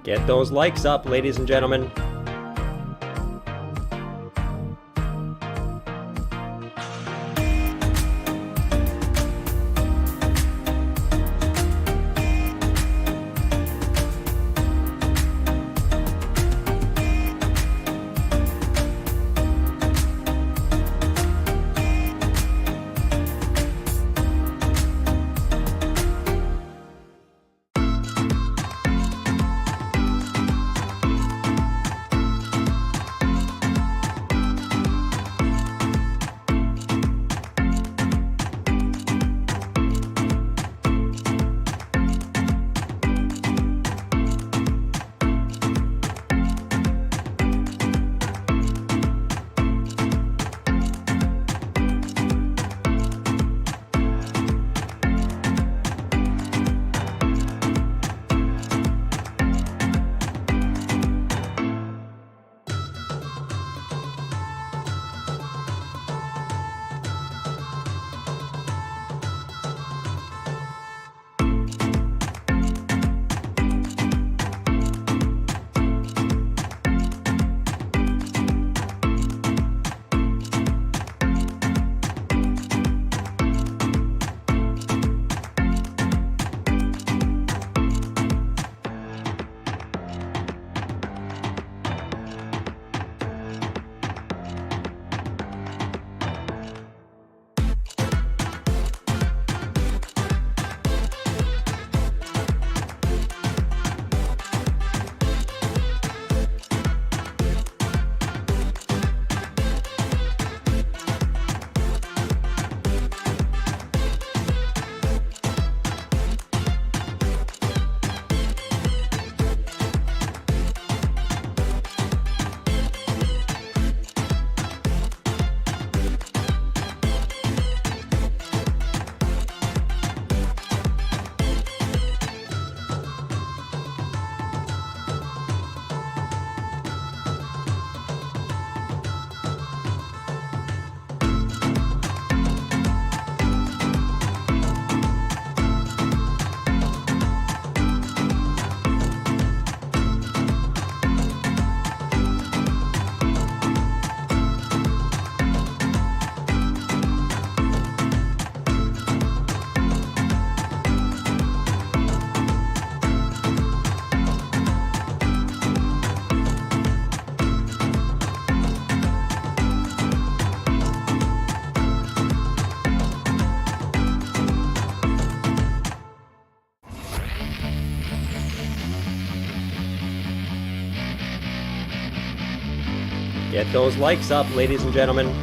Get those likes up, ladies and gentlemen. Get those likes up, ladies and gentlemen.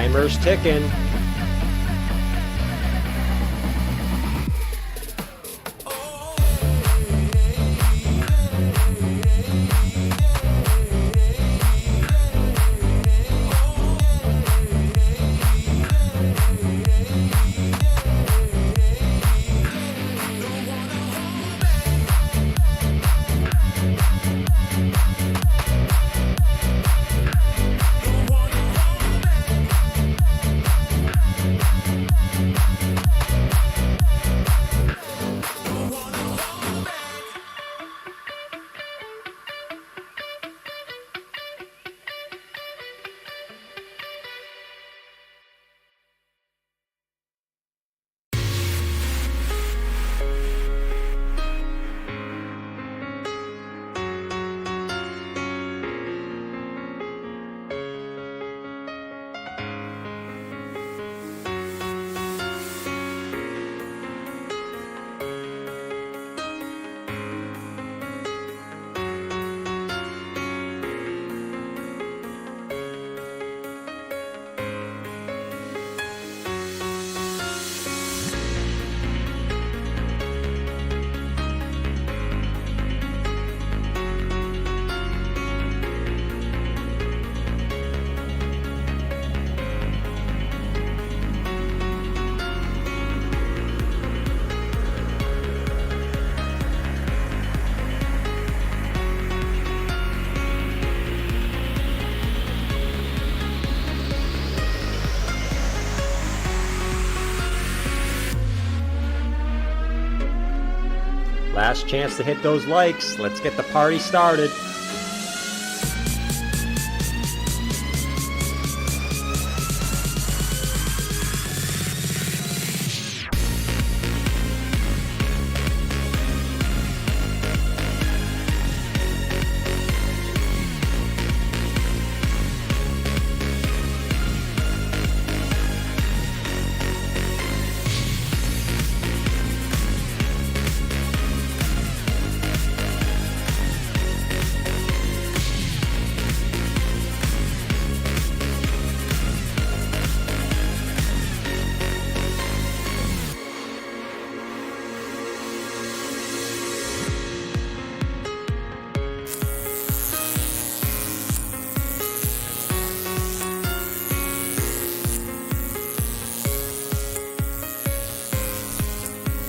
Timer's ticking. Last chance to hit those likes. Let's get the party started.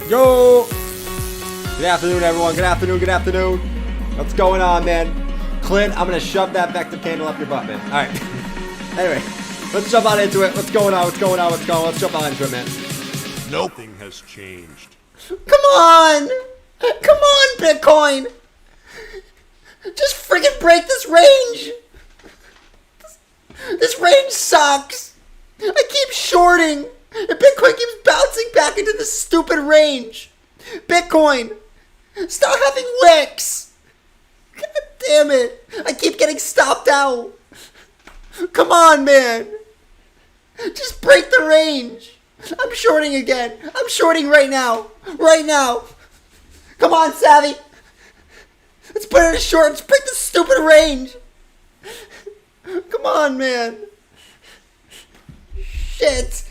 Yo! Good afternoon, everyone. Good afternoon, good afternoon. What's going on, man? Clint, I'm going to shove that Vector candle up your butt, man. All right. Anyway, let's jump on into it. What's going on? What's going on? What's going on? Let's jump on into it, man. Nothing has changed. Come on! Come on, Bitcoin! Just freaking break this range! This range sucks! I keep shorting! And Bitcoin keeps bouncing back into this stupid range! Bitcoin! Stop having wicks! God damn it! I keep getting stopped out! Come on, man! Just break the range! I'm shorting again! I'm shorting right now! Right now! Come on, Savvy! Let's put it in a short! Let's break this stupid range! Come on, man! Shit!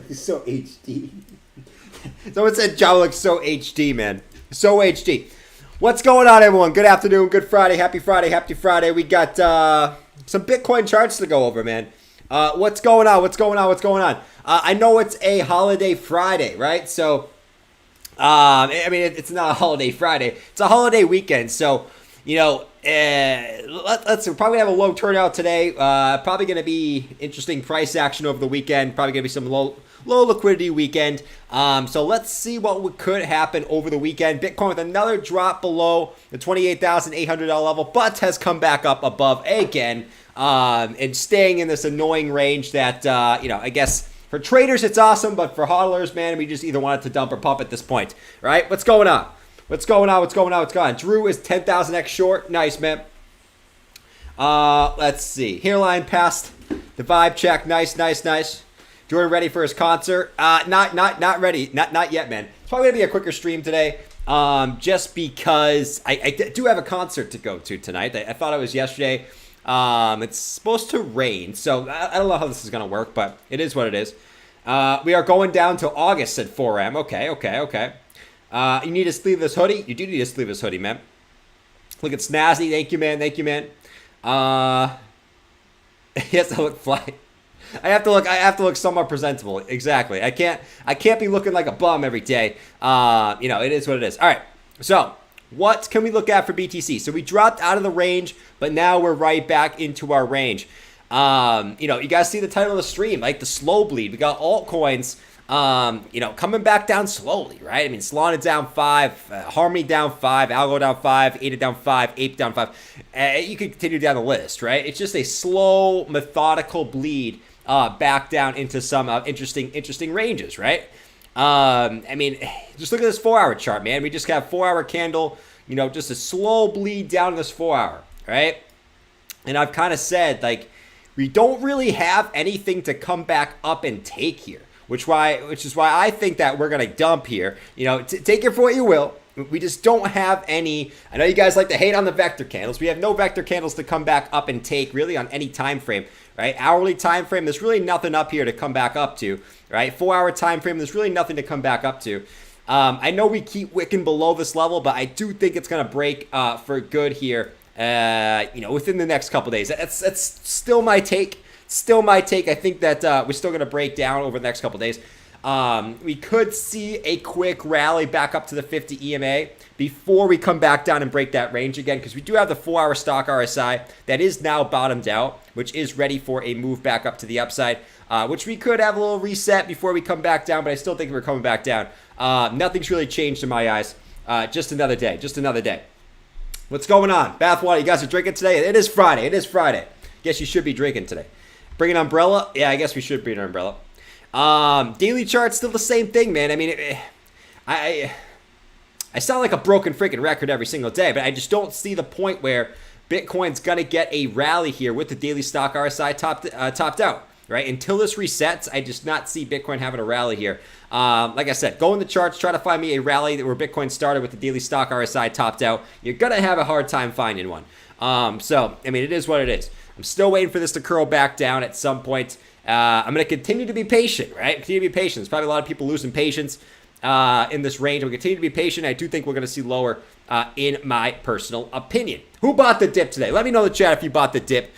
He's so HD. Someone said Java looks so HD, man. So HD. What's going on, everyone? Good afternoon, good Friday, happy Friday, happy Friday. We got some Bitcoin charts to go over, man. What's going on? What's going on? What's going on? I know it's a holiday Friday, right? So, I mean, it's not a holiday Friday. It's a holiday weekend. So, you know, let's probably have a low turnout today. Probably going to be interesting price action over the weekend. Probably going to be some low liquidity weekend. So let's see what could happen over the weekend. Bitcoin with another drop below the $28,800 level, but has come back up above again, and staying in this annoying range that, you know, I guess for traders it's awesome, but for hodlers, man, we just either want it to dump or pump at this point, right? What's going on? What's going on? What's going on? What's going on? Drew is 10,000x short. Nice, man. Let's see. Hairline passed the vibe check. Nice, nice, nice. Jordan ready for his concert? Not ready. Not yet, man. It's probably gonna be a quicker stream today. just because I do have a concert to go to tonight. I thought it was yesterday. It's supposed to rain, so I don't know how this is going to work, but it is what it is. We are going down to August at 4 a.m. Okay. You need a sleeveless hoodie? You do need a sleeveless hoodie, man. Look at Snazzy. Thank you, man. Yes, I look fly. I have to look somewhat presentable. Exactly. I can't be looking like a bum every day. It is what it is. All right. So, what can we look at for BTC? So we dropped out of the range, but now we're right back into our range. You guys see the title of the stream, like the slow bleed. We got altcoins, coming back down slowly, right? I mean, Solana down 5, Harmony down 5, Algo down 5, ADA down 5, Ape down 5. You could continue down the list, right? It's just a slow, methodical bleed back down into some interesting ranges, right? Just look at this 4-hour chart, man. We just got a 4-hour candle, just a slow bleed down this 4-hour, right? And I've kind of said, like, we don't really have anything to come back up and take here, which is why I think that we're going to dump here. Take it for what you will. We just don't have any. I know you guys like to hate on the vector candles. We have no vector candles to come back up and take really on any time frame, right? Hourly time frame, there's really nothing up here to come back up to, right? 4-hour time frame, there's really nothing to come back up to. I know we keep wicking below this level, but I do think it's going to break for good here, within the next couple days. That's still my take. I think that we're still going to break down over the next couple days. We could see a quick rally back up to the 50 EMA before we come back down and break that range again, because we do have the 4-hour stock RSI that is now bottomed out, which is ready for a move back up to the upside, which we could have a little reset before we come back down, but I still think we're coming back down. Nothing's really changed in my eyes. Just another day. What's going on? Bathwater, you guys are drinking today? It is Friday. Guess you should be drinking today. Bring an umbrella? Yeah, I guess we should bring an umbrella. Daily chart's still the same thing, man. I mean, I sound like a broken freaking record every single day, but I just don't see the point where Bitcoin's gonna get a rally here with the daily stock RSI topped out, right? Until this resets, I just not see Bitcoin having a rally here. Like I said, go in the charts, try to find me a rally where Bitcoin started with the daily stock RSI topped out. You're gonna have a hard time finding one. It is what it is. I'm still waiting for this to curl back down at some point. I'm going to continue to be patient, right? Continue to be patient. There's probably a lot of people losing patience in this range. We'll continue to be patient. I do think we're going to see lower in my personal opinion. Who bought the dip today? Let me know in the chat if you bought the dip.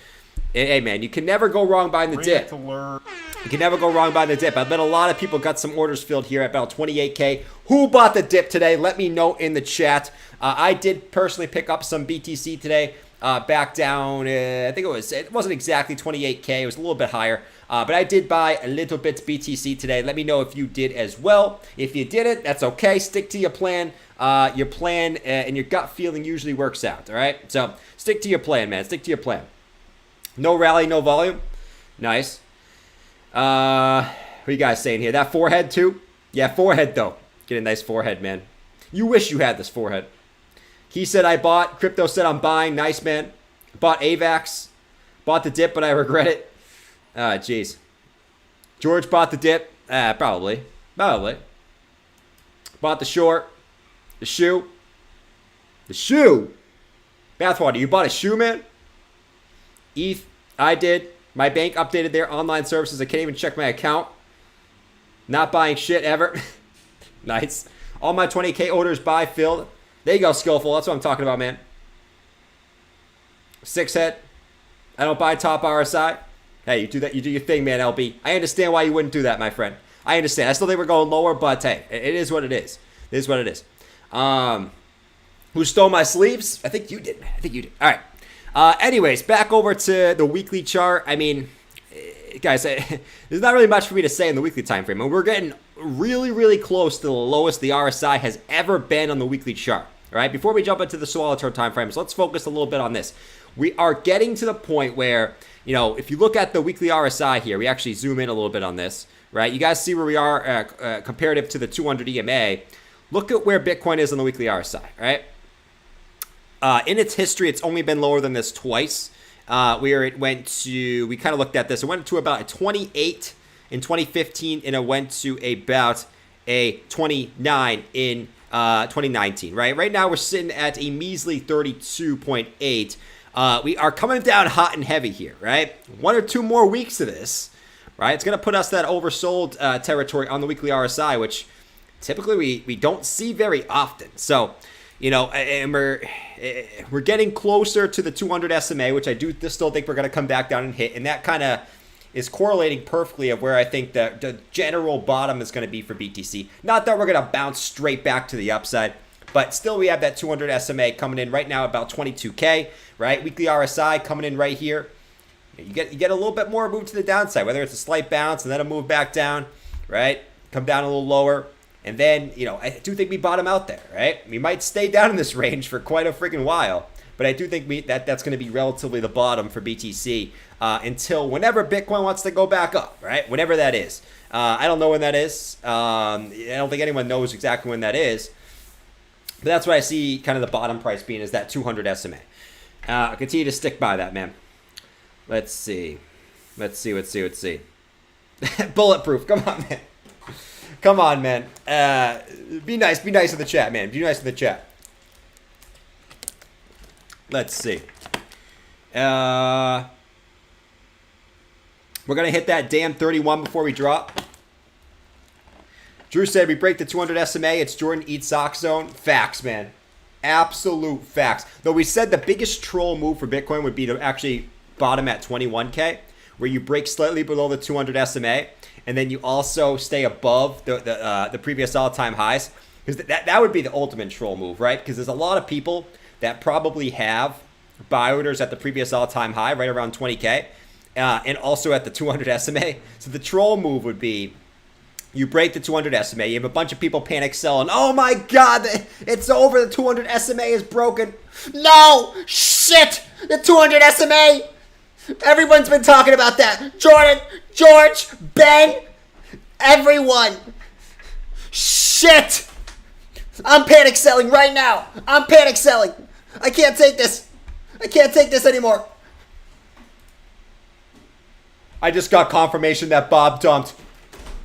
Hey, man, you can never go wrong buying the dip. You can never go wrong buying the dip. I bet a lot of people got some orders filled here at about 28K. Who bought the dip today? Let me know in the chat. I did personally pick up some BTC today. Back down, I think it wasn't exactly 28K. It was a little bit higher. But I did buy a little bit BTC today. Let me know if you did as well. If you didn't, that's okay. Stick to your plan. Your plan and your gut feeling usually works out, all right? So stick to your plan, man. Stick to your plan. No rally, no volume. Nice. What are you guys saying here? That forehead too? Yeah, forehead though. Get a nice forehead, man. You wish you had this forehead. He said I bought. Crypto said I'm buying. Nice, man. Bought AVAX. Bought the dip, but I regret it. Jeez. George bought the dip. Probably. Bought the short. The shoe. Bathwater, you bought a shoe, man? ETH, I did. My bank updated their online services. I can't even check my account. Not buying shit ever. Nice. All my 20K orders buy filled. There you go, Skillful. That's what I'm talking about, man. 6 head. I don't buy top RSI. Hey, you do that. You do your thing, man, LB. I understand why you wouldn't do that, my friend. I understand. I still think we're going lower, but hey, it is what it is. It is what it is. Who stole my sleeves? I think you did, man. All right. Anyways, back over to the weekly chart. I mean, guys, there's not really much for me to say in the weekly time frame. And we're getting really, really close to the lowest the RSI has ever been on the weekly chart. All right. Before we jump into the Solana time frames, let's focus a little bit on this. We are getting to the point where, if you look at the weekly RSI here, we actually zoom in a little bit on this, right? You guys see where we are comparative to the 200 EMA. Look at where Bitcoin is on the weekly RSI, right? In its history, it's only been lower than this twice. Where it went to, we kind of looked at this. It went to about a 28 in 2015, and it went to about a 29 in 2019, right? Right now we're sitting at a measly 32.8. We are coming down hot and heavy here, right? 1 or 2 more weeks of this, right? It's going to put us that oversold territory on the weekly RSI, which typically we don't see very often. So, and we're getting closer to the 200 SMA, which I do still think we're going to come back down and hit. And that kind of is correlating perfectly of where I think the general bottom is going to be for BTC. Not that we're going to bounce straight back to the upside, but still we have that 200 SMA coming in right now about 22K, right? Weekly RSI coming in right here. You get a little bit more move to the downside, whether it's a slight bounce and then a move back down, right? Come down a little lower. And then, I do think we bottom out there, right? We might stay down in this range for quite a freaking while, but I do think that's going to be relatively the bottom for BTC until whenever Bitcoin wants to go back up, right? Whenever that is. I don't know when that is. I don't think anyone knows exactly when that is. But that's what I see kind of the bottom price being is that 200 SMA. I continue to stick by that, man. Let's see. Bulletproof. Come on, man. Come on, man. Be nice in the chat, man. Be nice in the chat. Let's see. We're going to hit that damn 31 before we drop. Drew said we break the 200 SMA. It's Jordan Eat Sock Zone. Facts, man. Absolute facts. Though we said the biggest troll move for Bitcoin would be to actually bottom at 21K, where you break slightly below the 200 SMA, and then you also stay above the previous all-time highs. Because that would be the ultimate troll move, right? Because there's a lot of people that probably have buy orders at the previous all-time high, right around 20K, and also at the 200 SMA. So the troll move would be you break the 200 SMA. You have a bunch of people panic selling. Oh my God, it's over. The 200 SMA is broken. No! Shit! The 200 SMA! Everyone's been talking about that. Jordan, George, Ben, everyone. Shit! I'm panic selling right now. I'm panic selling. I can't take this. I can't take this anymore. I just got confirmation that Bob dumped.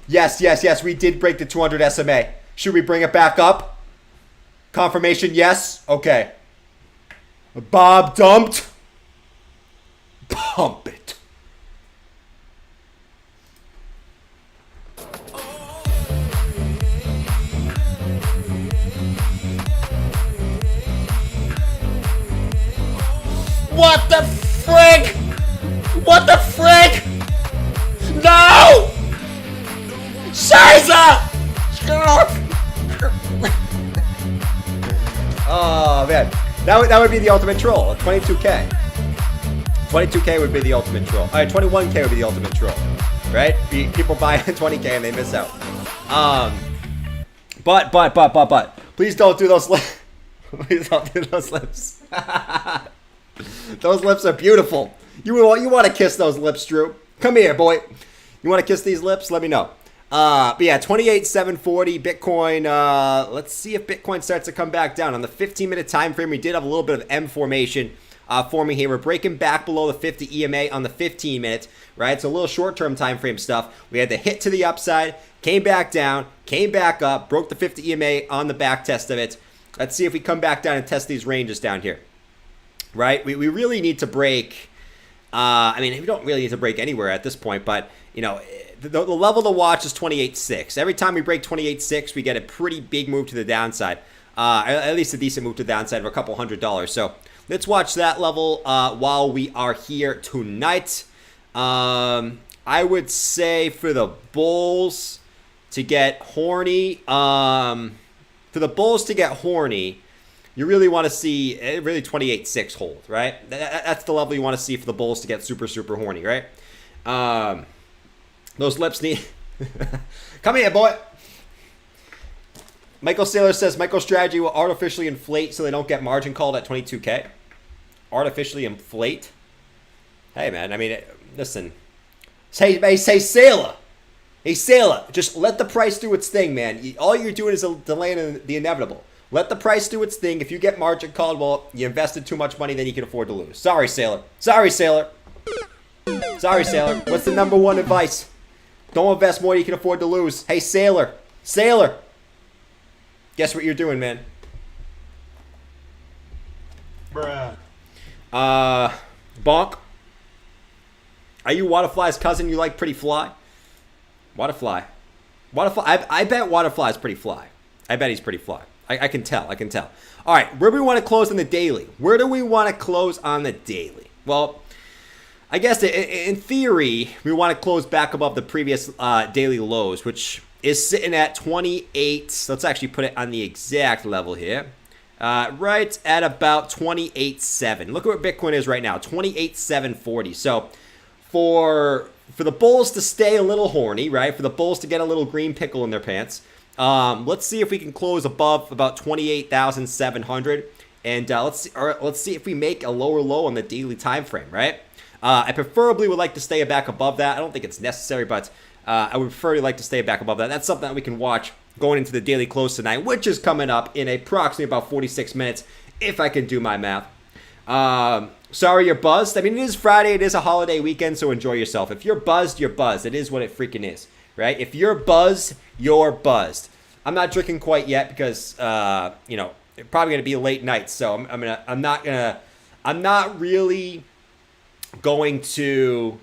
Yes, we did break the 200 SMA. Should we bring it back up? Confirmation, yes. Okay. Bob dumped. Pump it. What the frick? What the frick? No! Scheiße! Oh, man. That would be the ultimate troll. 22K. 22K would be the ultimate troll. All right, 21K would be the ultimate troll. Right? People buy 20K and they miss out. But. Please don't do those lips. Please don't do those lips. Those lips are beautiful. You want to kiss those lips, Drew? Come here, boy. You want to kiss these lips? Let me know. But yeah, 28,740 Bitcoin. Let's see if Bitcoin starts to come back down. On the 15-minute time frame, we did have a little bit of M formation forming here. We're breaking back below the 50 EMA on the 15-minute, right? So a little short-term time frame stuff. We had the hit to the upside, came back down, came back up, broke the 50 EMA on the back test of it. Let's see if we come back down and test these ranges down here, right? We really need to break. I mean, we don't really need to break anywhere at this point, but, you know, the level to watch is 28.6. Every time we break 28.6, we get a pretty big move to the downside. At least a decent move to the downside of a couple $100. So let's watch that level while we are here tonight. I would say for the bulls to get horny, you really want to see really 28.6 hold, right? That's the level you want to see for the bulls to get super, super horny, right? Those lips need... Come here, boy. Michael Saylor says, MicroStrategy will artificially inflate so they don't get margin called at 22K. Artificially inflate? Hey, man, I mean, listen. Say, Saylor. Hey, Saylor, just let the price do its thing, man. All you're doing is delaying the inevitable. Let the price do its thing. If you get margin called, well, you invested too much money, then you can afford to lose. Sorry, Sailor. Sorry, Sailor. Sorry, Sailor. What's the number one advice? Don't invest more than you can afford to lose. Hey, Sailor. Sailor. Guess what you're doing, man? Bruh. Bonk. Are you Waterfly's cousin? You like pretty fly? Waterfly. I bet Waterfly is pretty fly. I bet he's pretty fly. I can tell. All right, where do we want to close on the daily? Where do we want to close on the daily? Well, I guess in theory, we want to close back above the previous daily lows, which is sitting at 28. Let's actually put it on the exact level here. Right at about 28.7. Look at what Bitcoin is right now, 28.740. So for the bulls to stay a little horny, right? For the bulls to get a little green pickle in their pants, let's see if we can close above about 28,700, and let's see if we make a lower low on the daily time frame, right? I preferably would like to stay back above that. I don't think it's necessary, but I would prefer to like to stay back above that. That's something that we can watch going into the daily close tonight, which is coming up in approximately about 46 minutes, if I can do my math. Sorry you're buzzed. I mean, it is Friday. It is a holiday weekend, so enjoy yourself. If you're buzzed, you're buzzed. It is what it freaking is, right? If you're buzzed, you're buzzed. I'm not drinking quite yet because, it's probably going to be a late night, so I'm not really going to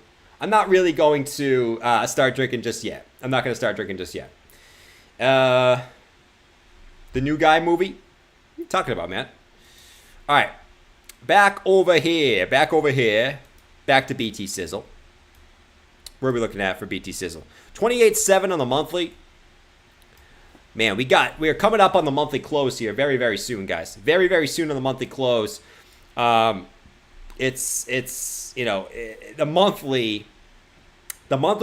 start drinking just yet. I'm not going to start drinking just yet. The new guy movie? What are you talking about, man? All right. Back over here. Back to BT Sizzle. Where are we looking at for BT Sizzle? 28.7 on the monthly. Man, we are coming up on the monthly close here very, very soon, guys. Very, very soon on the monthly close. The monthly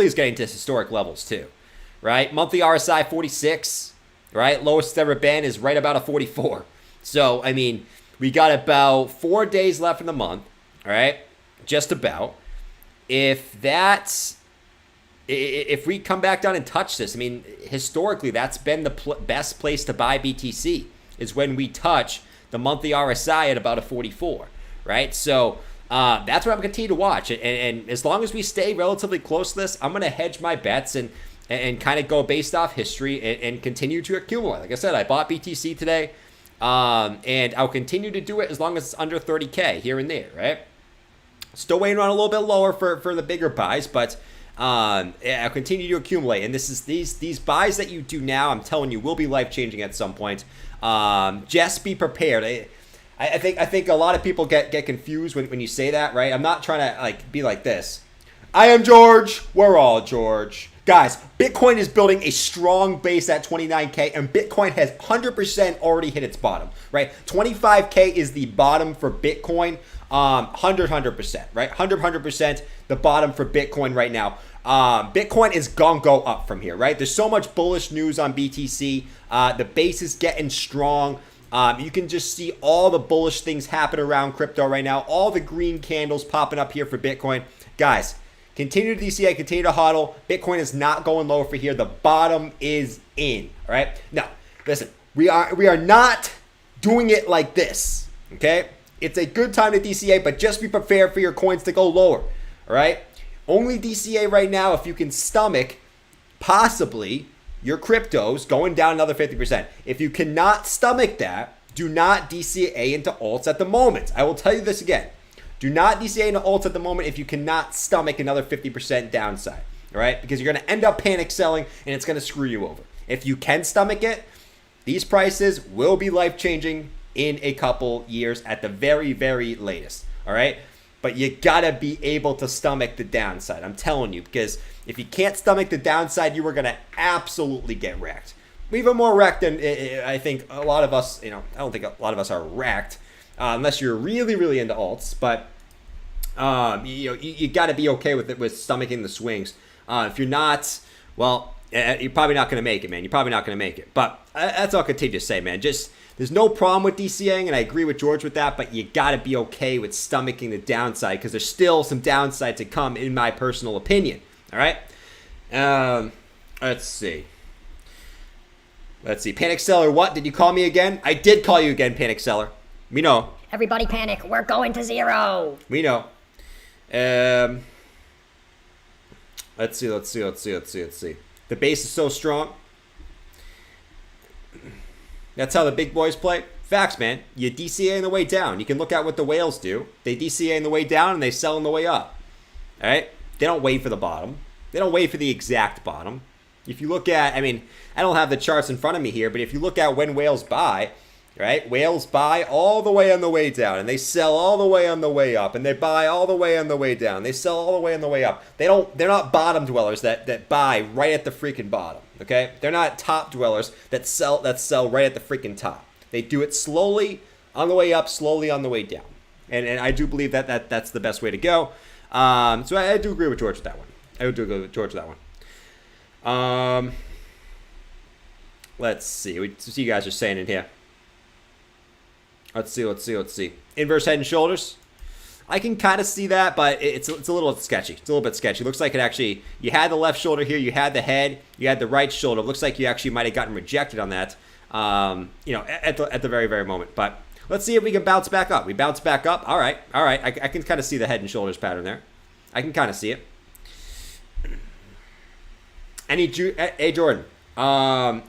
is getting to historic levels too, right? Monthly RSI 46, right? Lowest it's ever been is right about a 44. So, I mean, we got about 4 days left in the month, all right? Just about. If we come back down and touch this, I mean, historically, that's been the best place to buy BTC, is when we touch the monthly RSI at about a 44, right? So that's what I'm going to continue to watch. And as long as we stay relatively close to this, I'm going to hedge my bets and kind of go based off history and continue to accumulate. Like I said, I bought BTC today, and I'll continue to do it as long as it's under 30K here and there, right? Still waiting on a little bit lower for the bigger buys, but I'll continue to accumulate. And this is these buys that you do now, I'm telling you, will be life-changing at some point. Just be prepared. I think a lot of people get confused when you say that, right? I'm not trying to be like this. I am George. We're all George. Guys, Bitcoin is building a strong base at 29K, and Bitcoin has 100% already hit its bottom, right? 25K is the bottom for Bitcoin. 100%, right? 100% the bottom for Bitcoin right now. Bitcoin is gonna go up from here, right? There's so much bullish news on BTC. The base is getting strong. You can just see all the bullish things happen around crypto right now. All the green candles popping up here for Bitcoin. Guys, continue to DCA, continue to hodl. Bitcoin is not going lower for here. The bottom is in, all right? Now, listen, we are not doing it like this, okay? It's a good time to DCA, but just be prepared for your coins to go lower, all right? Only DCA right now if you can stomach possibly your cryptos going down another 50%. If you cannot stomach that, do not DCA into alts at the moment. I will tell you this again. Do not DCA into alts at the moment if you cannot stomach another 50% downside, all right? Because you're going to end up panic selling, and it's going to screw you over. If you can stomach it, these prices will be life-changing in a couple years at the very, very latest, all right? But you gotta be able to stomach the downside. I'm telling you, because if you can't stomach the downside, you are gonna absolutely get wrecked. Even more wrecked than I think a lot of us, I don't think a lot of us are wrecked, unless you're really, really into alts. But you gotta be okay with it, with stomaching the swings. If you're not, well, you're probably not gonna make it, man. You're probably not gonna make it. But that's all I continue to say, man. Just, there's no problem with DCAing, and I agree with George with that, but you got to be okay with stomaching the downside, because there's still some downside to come, in my personal opinion. All right? Let's see. Panic Seller, what? Did you call me again? I did call you again, Panic Seller. We know. Everybody panic. We're going to zero. We know. Let's see. The base is so strong. That's how the big boys play. Facts, man. You DCA on the way down. You can look at what the whales do. They DCA on the way down and they sell on the way up. All right? They don't wait for the bottom. They don't wait for the exact bottom. If you look at, I mean, I don't have the charts in front of me here, but if you look at when whales buy, right? Whales buy all the way on the way down, and they sell all the way on the way up, and they buy all the way on the way down. They sell all the way on the way up. They're not bottom dwellers that buy right at the freaking bottom. Okay? They're not top dwellers that sell right at the freaking top. They do it slowly on the way up, slowly on the way down. And I do believe that's the best way to go. So I do agree with George with that one. I do agree with George with that one. Let's see. What you guys are saying in here. Let's see. Inverse head and shoulders. I can kind of see that, but it's a little sketchy. It's a little bit sketchy. It looks like it actually, you had the left shoulder here, you had the head, you had the right shoulder. It looks like you actually might have gotten rejected on that, at the very, very moment. But let's see if we can bounce back up. We bounce back up. All right. I can kind of see the head and shoulders pattern there. I can kind of see it. Hey, Jordan.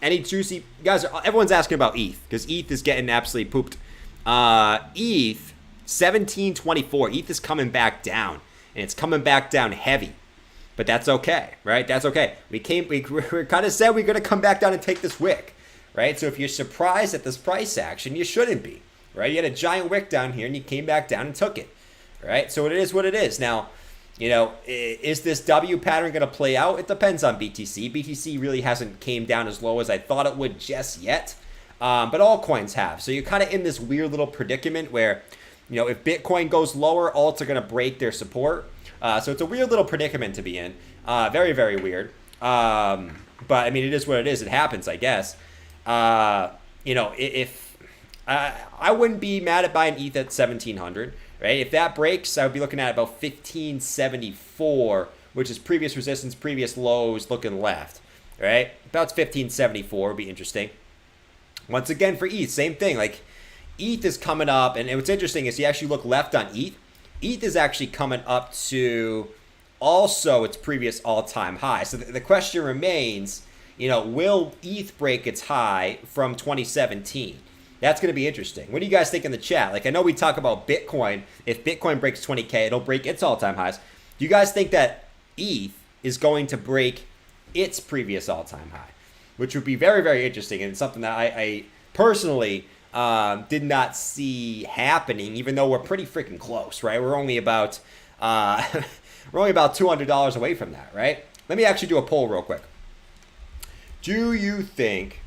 Any juicy guys? Everyone's asking about ETH because ETH is getting absolutely pooped. ETH 1724. ETH is coming back down, and it's coming back down heavy. But that's okay, right? That's okay. We kind of said we're going to come back down and take this wick, right? So if you're surprised at this price action, you shouldn't be, right? You had a giant wick down here, and you came back down and took it, right? So it is what it is. Now, is this W pattern going to play out? It depends on BTC. BTC really hasn't came down as low as I thought it would just yet, but all coins have. So you're kind of in this weird little predicament where, if Bitcoin goes lower, alts are going to break their support. So it's a weird little predicament to be in. Very, very weird. But I mean, it is what it is. It happens, I guess. If I wouldn't be mad at buying ETH at 1700. Right? If that breaks, I would be looking at about 1574, which is previous resistance, previous lows, looking left. Right? About 1574 would be interesting. Once again, for ETH, same thing. Like, ETH is coming up, and what's interesting is you actually look left on ETH. ETH is actually coming up to also its previous all-time high. So the question remains, will ETH break its high from 2017? That's going to be interesting. What do you guys think in the chat? Like, I know we talk about Bitcoin. If Bitcoin breaks 20K, it'll break its all-time highs. Do you guys think that ETH is going to break its previous all-time high? Which would be very, very interesting, and something that I personally did not see happening, even though we're pretty freaking close, right? We're only about $200 away from that, right? Let me actually do a poll real quick. Do you think?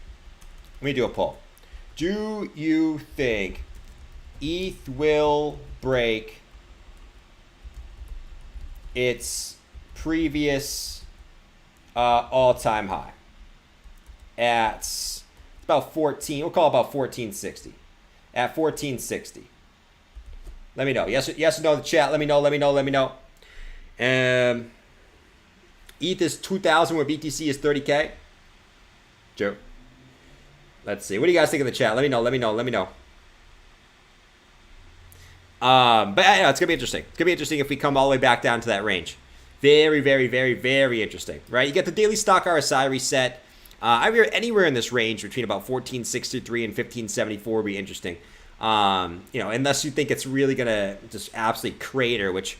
Let me do a poll. Do you think ETH will break its previous all-time high at about 14? We'll call it about 1460. At 1460. Let me know. Yes or no in the chat. Let me know. ETH is 2,000 where BTC is 30K. Joe. Let's see. What do you guys think in the chat? Let me know. But it's going to be interesting. It's going to be interesting if we come all the way back down to that range. Very, very, very, very interesting, right? You get the daily stock RSI reset. Anywhere in this range between about 1463 and 1574 would be interesting. Unless you think it's really going to just absolutely crater, which,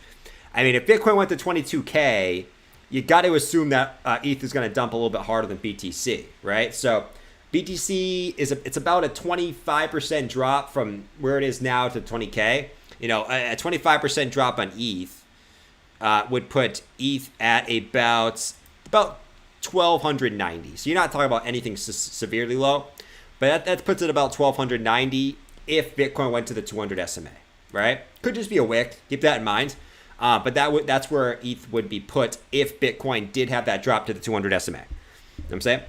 I mean, if Bitcoin went to 22K, you got to assume that ETH is going to dump a little bit harder than BTC, right? So BTC it's about a 25% drop from where it is now to 20K. A 25% drop on ETH would put ETH at about 1,290. So you're not talking about anything severely low, but that puts it about 1,290 if Bitcoin went to the 200 SMA, right? Could just be a wick. Keep that in mind. But that's where ETH would be put if Bitcoin did have that drop to the 200 SMA. You know what I'm saying?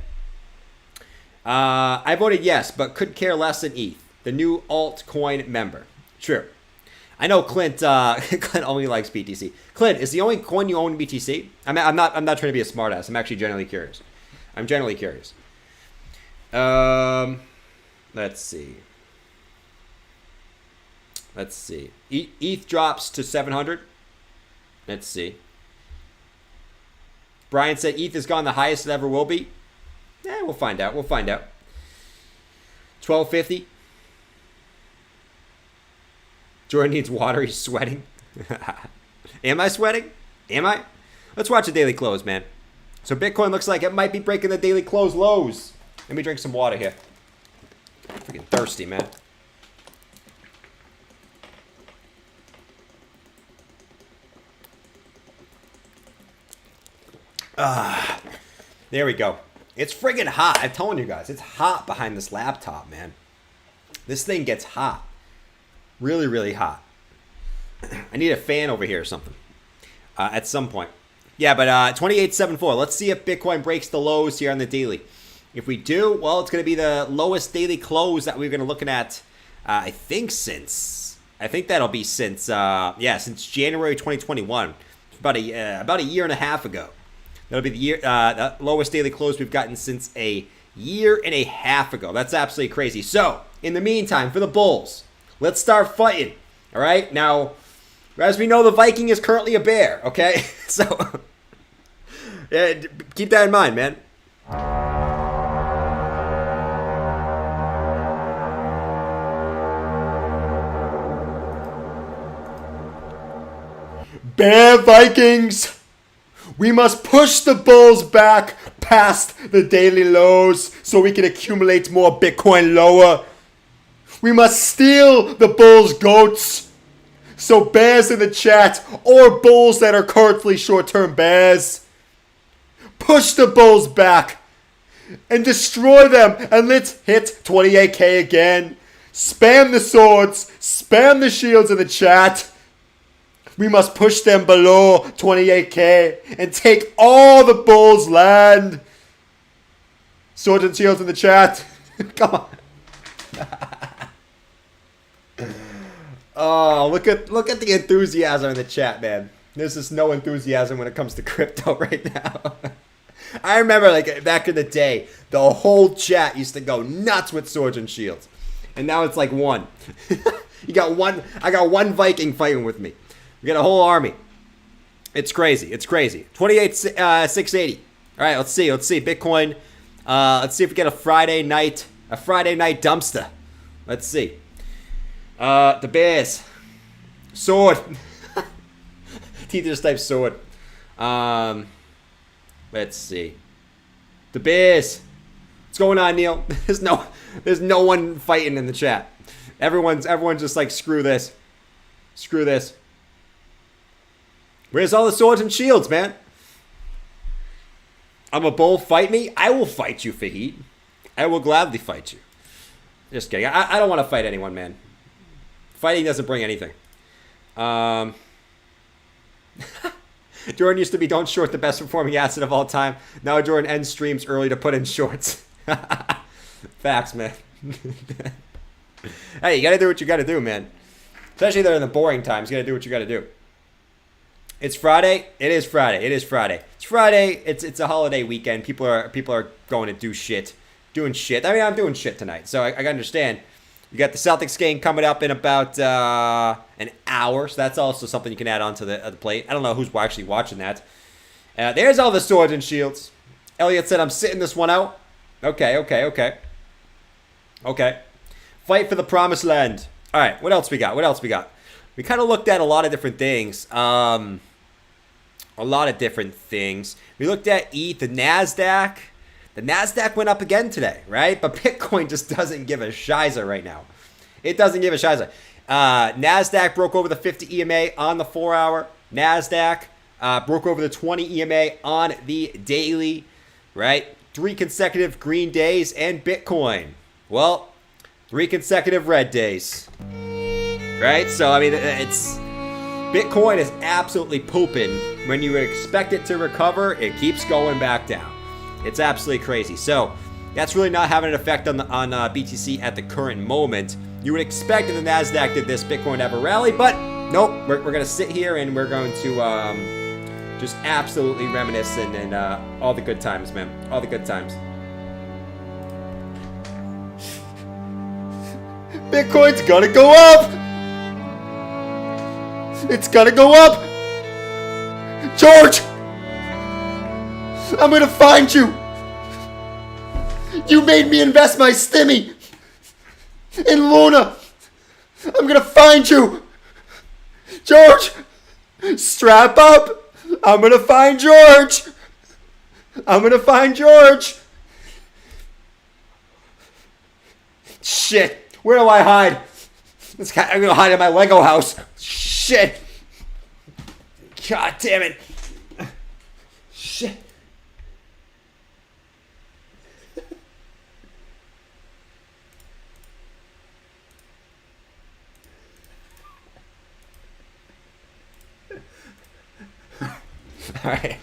I voted yes, but could care less than ETH, the new altcoin member. True. I know Clint. Clint only likes BTC. Clint, is the only coin you own BTC? I'm not trying to be a smartass. I'm actually genuinely curious. Let's see. ETH drops to 700. Let's see. Brian said ETH has gone the highest it ever will be. We'll find out. $12.50. Jordan needs water. He's sweating. Am I sweating? Am I? Let's watch the daily close, man. So Bitcoin looks like it might be breaking the daily close lows. Let me drink some water here. Freaking thirsty, man. There we go. It's friggin' hot. I'm telling you guys, it's hot behind this laptop, man. This thing gets hot. Really, really hot. I need a fan over here or something. At some point. Yeah, but 28.74. Let's see if Bitcoin breaks the lows here on the daily. If we do, well, it's going to be the lowest daily close that we're going to looking at. I think that'll be since January 2021. About a year and a half ago. That'll be the lowest daily close we've gotten since a year and a half ago. That's absolutely crazy. So, in the meantime, for the bulls, let's start fighting. All right? Now, as we know, the Viking is currently a bear, okay? So, yeah, keep that in mind, man. Bear Vikings! We must push the bulls back past the daily lows so we can accumulate more Bitcoin lower. We must steal the bulls' goats. So bears in the chat, or bulls that are currently short-term bears, push the bulls back and destroy them, and let's hit 28k again. Spam the swords, spam the shields in the chat. We must push them below 28k and take all the bulls' land. Swords and shields in the chat. Come on. Oh, look at the enthusiasm in the chat, man. There's just no enthusiasm when it comes to crypto right now. I remember, like, back in the day, the whole chat used to go nuts with swords and shields. And now it's like one. I got one Viking fighting with me. We got a whole army. It's crazy. It's crazy. 28,680. All right, let's see. Bitcoin. Let's see if we get a Friday night dumpster. Let's see. The bears. Sword. Teeth just type sword. Let's see. The bears. What's going on, Neil? There's no one fighting in the chat. Everyone's just like, screw this. Screw this. Where's all the swords and shields, man? I'm a bull. Fight me. I will fight you, Fahid. I will gladly fight you. Just kidding. I don't want to fight anyone, man. Fighting doesn't bring anything. Jordan used to be don't short the best performing asset of all time. Now Jordan ends streams early to put in shorts. Facts, man. Hey, you got to do what you got to do, man. Especially there in the boring times. You got to do what you got to do. It's Friday. It is Friday. It's Friday. It's a holiday weekend. People are going to do shit. Doing shit. I mean, I'm doing shit tonight. So I understand. You got the Celtics game coming up in about an hour. So that's also something you can add onto the plate. I don't know who's actually watching that. There's all the swords and shields. Elliot said, I'm sitting this one out. Okay. Fight for the promised land. All right, what else we got? We kind of looked at a lot of different things. We looked at ETH, the NASDAQ. The NASDAQ went up again today, right? But Bitcoin just doesn't give a shiza right now. It doesn't give a shiza. NASDAQ broke over the 50 EMA on the 4-hour. NASDAQ broke over the 20 EMA on the daily, right? 3 consecutive green days, and Bitcoin, well, 3 consecutive red days, right? So, I mean, Bitcoin is absolutely pooping. When you expect it to recover, it keeps going back down. It's absolutely crazy. So, that's really not having an effect on BTC at the current moment. You would expect if the NASDAQ did this, Bitcoin to have a rally, but nope. We're going to sit here and we're going to just absolutely reminisce and all the good times, man. All the good times. Bitcoin's gonna go up! It's gonna go up! George! I'm gonna find you! You made me invest my stimmy! And Luna, I'm gonna find you. George, strap up. I'm gonna find George. I'm gonna find George. Shit, where do I hide? I'm gonna hide in my Lego house. Shit. God damn it. Shit. All right,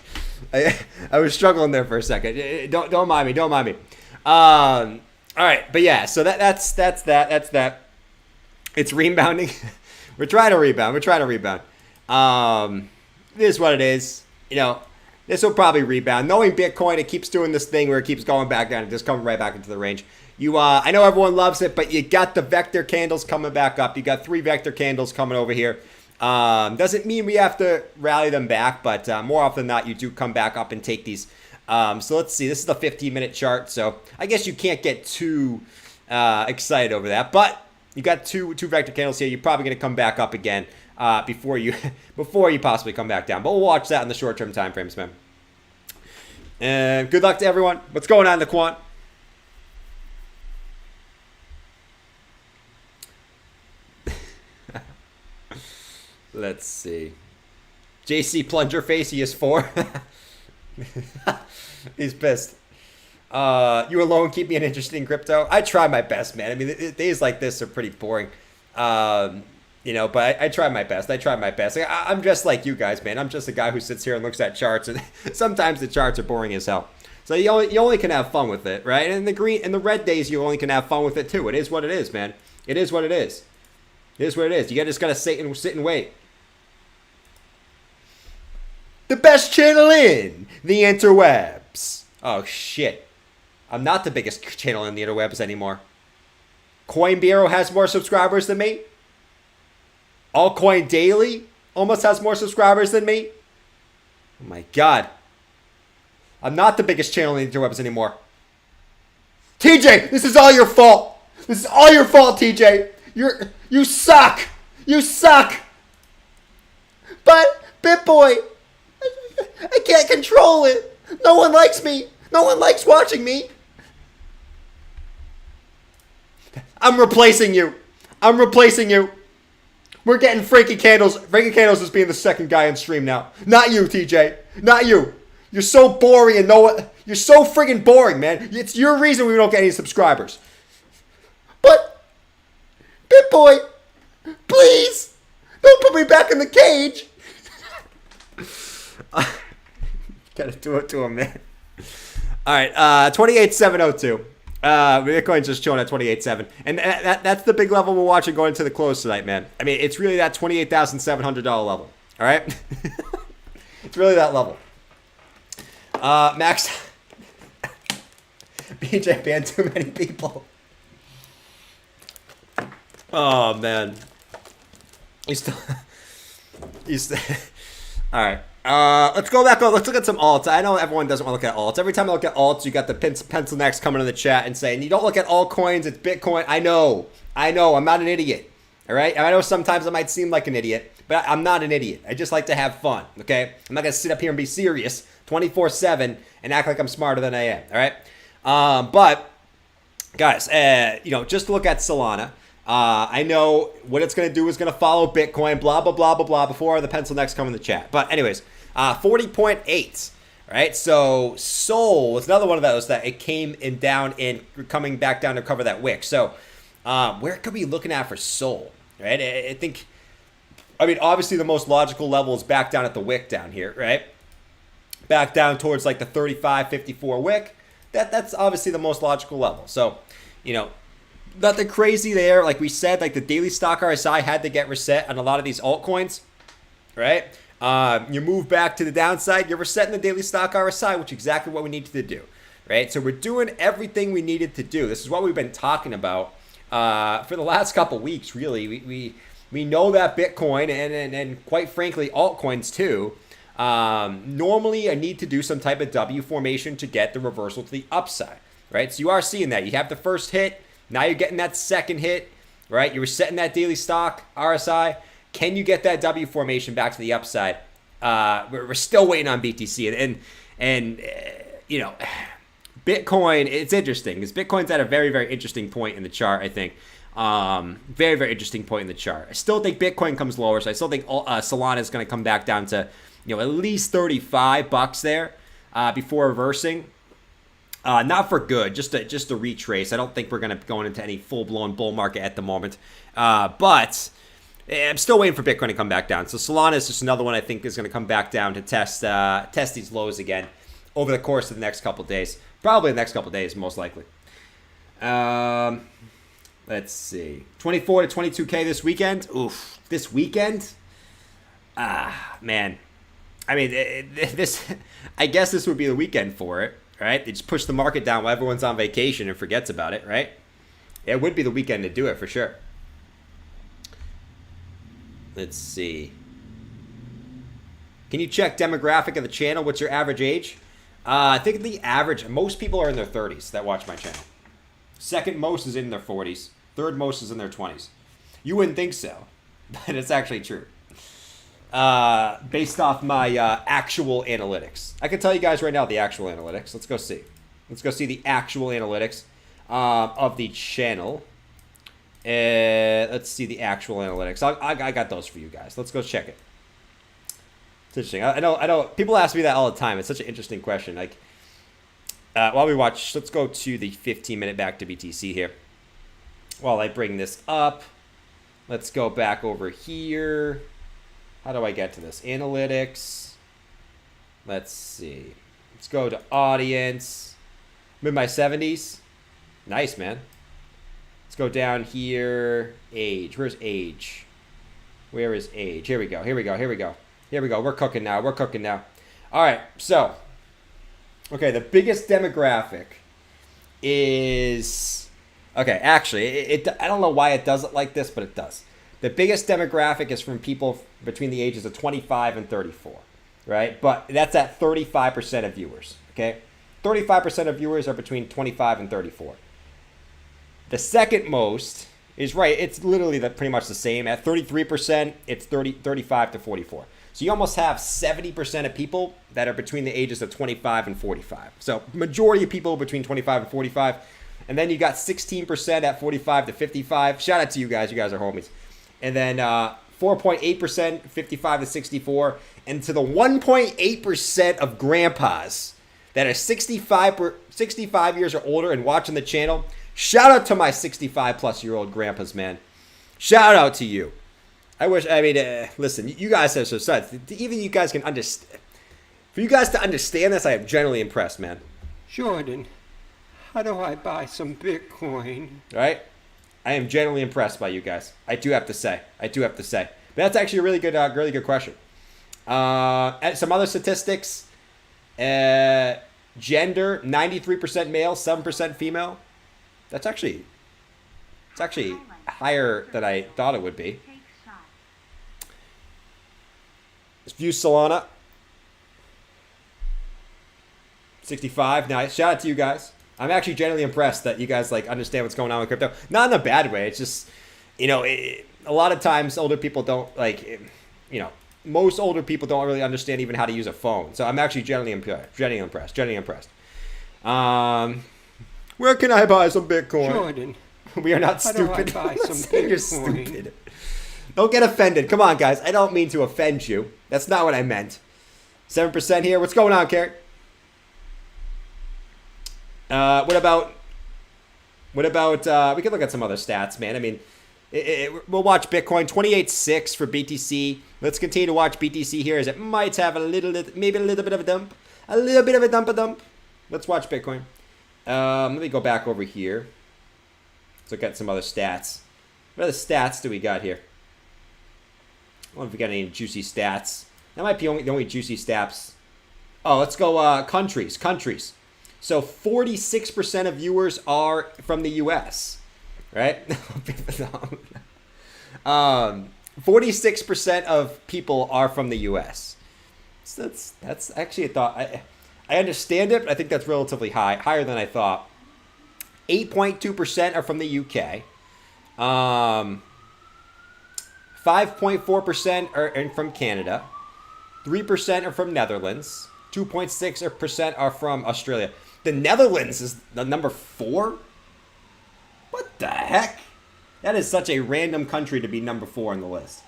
I was struggling there for a second. Don't mind me. Don't mind me. All right, but yeah. So that's that. It's rebounding. We're trying to rebound. It is what it is. You know, this will probably rebound. Knowing Bitcoin, it keeps doing this thing where it keeps going back down and just coming right back into the range. I know everyone loves it, but you got the vector candles coming back up. You got 3 vector candles coming over here. Doesn't mean we have to rally them back, but more often than not, you do come back up and take these. So let's see. This is the 15-minute chart, so I guess you can't get too excited over that. But you got two vector candles here. You're probably going to come back up again before you possibly come back down. But we'll watch that in the short-term time frames, man. And good luck to everyone. What's going on in the quant? Let's see. JC Plunger Face, he is 4. He's pissed. You alone keep me interested in crypto. I try my best, man. I mean, days like this are pretty boring. But I try my best. I'm just like you guys, man. I'm just a guy who sits here and looks at charts, and sometimes the charts are boring as hell. So you only can have fun with it, right? And the red days, you only can have fun with it too. It is what it is, man. It is what it is. You just gotta sit and wait. The best channel in the interwebs. Oh shit. I'm not the biggest channel in the interwebs anymore. Coin Bureau has more subscribers than me. Altcoin Daily almost has more subscribers than me. Oh my god. I'm not the biggest channel in the interwebs anymore. TJ, this is all your fault. TJ. You suck. But BitBoy, I can't control it. No one likes me. No one likes watching me. I'm replacing you. We're getting Frankie Candles. Frankie Candles is being the second guy on stream now. Not you, TJ. Not you. You're so boring and you're so friggin' boring, man. It's your reason we don't get any subscribers. But, BitBoy, please, don't put me back in the cage. Gotta do it to him, man. All right, 28,702. Bitcoin's just chilling at 28.7, and that's the big level we're watching going into the close tonight, man. I mean, it's really that $28,700 level. All right, it's really that level. Max, BJ banned too many people. Oh man, he's all right. Let's go back. Let's look at some alts. I know everyone doesn't want to look at alts. Every time I look at alts, you got the pencil necks coming in the chat and saying, you don't look at altcoins, it's Bitcoin. I know. I'm not an idiot. All right? I know sometimes I might seem like an idiot, but I'm not an idiot. I just like to have fun, okay? I'm not going to sit up here and be serious 24/7 and act like I'm smarter than I am, all right? But, guys, just look at Solana. I know what it's going to do is going to follow Bitcoin, blah, blah, blah, blah, blah, before the pencil necks come in the chat. But anyways, 40.8, right? So Sol was another one of those that it came in down and coming back down to cover that wick. So where could we be looking at for Sol, right? I think, obviously the most logical level is back down at the wick down here, right? Back down towards like the 35.54 wick. That's obviously the most logical level. So, nothing crazy there. Like we said, like the daily stock RSI had to get reset on a lot of these altcoins, right? You move back to the downside, you're resetting the daily stock RSI, which is exactly what we needed to do, right? So we're doing everything we needed to do. This is what we've been talking about for the last couple weeks, really. We know that Bitcoin and quite frankly altcoins too, normally I need to do some type of W formation to get the reversal to the upside, right? So you are seeing that. You have the first hit. Now you're getting that second hit, right? You were setting that daily stock, RSI. Can you get that W formation back to the upside? We're still waiting on BTC. And you know, Bitcoin, it's interesting because Bitcoin's at a very, very interesting point in the chart, I think. Very, very interesting point in the chart. I still think Bitcoin comes lower, so I still think Solana is going to come back down to, you know, at least $35 there before reversing. Not for good, just to retrace. I don't think we're going to go into any full-blown bull market at the moment. But I'm still waiting for Bitcoin to come back down. So Solana is just another one I think is going to come back down to test these lows again over the course of the next couple of days. Probably the next couple of days, most likely. Let's see. 24 to 22K this weekend. Oof. This weekend? Man. I mean, I guess this would be the weekend for it, right? They just push the market down while everyone's on vacation and forgets about it, right? It would be the weekend to do it for sure. Let's see. Can you check demographic of the channel? What's your average age? I think the average, most people are in their 30s that watch my channel. Second most is in their 40s. Third most is in their 20s. You wouldn't think so, but it's actually true. Based off my actual analytics. I can tell you guys right now the actual analytics. Let's go see. Let's go see the actual analytics of the channel. Let's see the actual analytics. I got those for you guys. Let's go check it. It's interesting. I know. People ask me that all the time. It's such an interesting question. Like, while we watch, let's go to the 15-minute back to BTC here. While I bring this up, let's go back over here. How do I get to this? Analytics. Let's see. Let's go to audience. I'm in my 70s. Nice, man. Let's go down here. Age. Where's age? Where is age? Here we go. Here we go. Here we go. Here we go. We're cooking now. We're cooking now. All right. So, okay, the biggest demographic is... Okay, actually, I don't know why it does it like this, but it does. The biggest demographic is from people between the ages of 25 and 34, right? But that's at 35% of viewers, okay? 35% of viewers are between 25 and 34. The second most is, right, it's literally pretty much the same. At 33%, it's 35 to 44. So you almost have 70% of people that are between the ages of 25 and 45. So majority of people between 25 and 45. And then you got 16% at 45 to 55. Shout out to you guys. You guys are homies. And then 4.8%, 55 to 64. And to the 1.8% of grandpas that are 65 years or older and watching the channel, shout out to my 65-plus-year-old grandpas, man. Shout out to you. Listen, you guys have some sense. Even you guys can understand. For you guys to understand this, I am generally impressed, man. Jordan, how do I buy some Bitcoin? Right? I am generally impressed by you guys. I do have to say. But that's actually a really good question. And some other statistics. Gender, 93% male, 7% female. It's actually higher than I thought it would be. Let's view Solana. 65, nice. Shout out to you guys. I'm actually generally impressed that you guys understand what's going on with crypto. Not in a bad way. It's just, a lot of times older people don't most older people don't really understand even how to use a phone. So I'm actually generally impressed. Where can I buy some Bitcoin? Jordan, we are not how stupid. do I buy some Bitcoin? You're stupid. Don't get offended. Come on, guys. I don't mean to offend you. That's not what I meant. 7% here. What's going on, Carrot? What about? We can look at some other stats, man. I mean, we'll watch Bitcoin 28.6 for BTC. Let's continue to watch BTC here as it might have maybe a little bit of a dump, Let's watch Bitcoin. Let me go back over here. Let's look at some other stats. What other stats do we got here? I don't know if we got any juicy stats. That might be the only juicy stats. Oh, let's go countries. So 46% of viewers are from the U.S., right? 46% of people are from the U.S. So that's actually a thought. I understand it, but I think that's relatively higher than I thought. 8.2% are from the UK. 5.4% are from Canada. 3% are from Netherlands. 2.6% are from Australia. The Netherlands is the number 4? What the heck? That is such a random country to be number 4 on the list.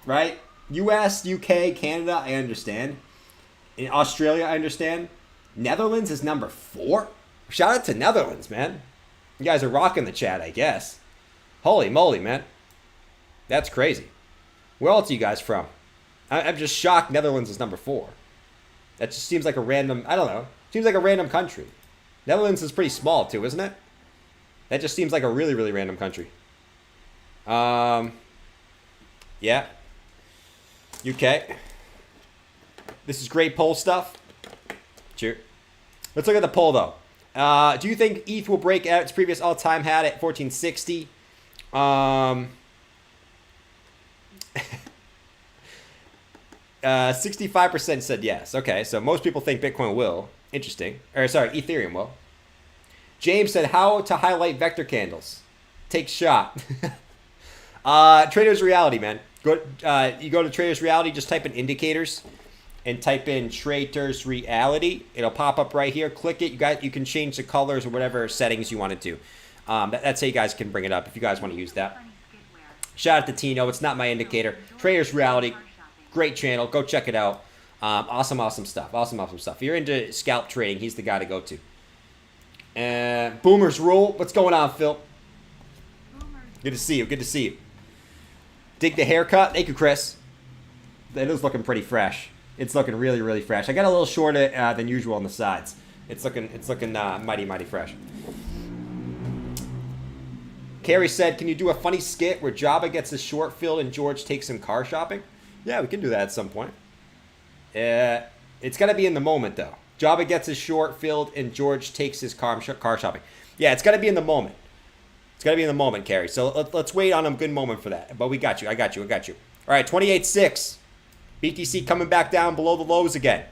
Right? US, UK, Canada, I understand. In Australia, I understand. Netherlands is number 4? Shout out to Netherlands, man. You guys are rocking the chat, I guess. Holy moly, man. That's crazy. Where else are you guys from? I'm just shocked Netherlands is number 4. That just seems like a random, I don't know. Seems like a random country. Netherlands is pretty small too, isn't it? That just seems like a really, really random country. Yeah. UK. This is great poll stuff. Cheers. Let's look at the poll though. Do you think ETH will break out its previous all-time high at 1460? 65% said yes. Okay, so most people think Bitcoin will. Interesting. Or sorry, Ethereum will. James said how to highlight vector candles. Take shot. Traders Reality, man. You go to Traders Reality, just type in indicators and type in Traders Reality. It'll pop up right here. Click it. You can change the colors or whatever settings you want to do. That's how you guys can bring it up if you guys want to use that. Shout out to Tino. It's not my indicator. Traders Reality. Great channel. Go check it out. Awesome stuff. Awesome stuff. If you're into scalp trading, he's the guy to go to. And Boomers Rule. What's going on, Phil? Good to see you. Good to see you. Dig the haircut. Thank you, Chris. It is looking pretty fresh. It's looking really, really fresh. I got a little shorter than usual on the sides. It's looking mighty fresh. Carrie said, can you do a funny skit where Jabba gets his short filled and George takes him car shopping? Yeah, we can do that at some point. It's got to be in the moment, though. Jabba gets his short filled and George takes his car shopping. Yeah, it's got to be in the moment. It's got to be in the moment, Carrie. So let's wait on a good moment for that. But we got you. I got you. All right, 28.6. BTC coming back down below the lows again.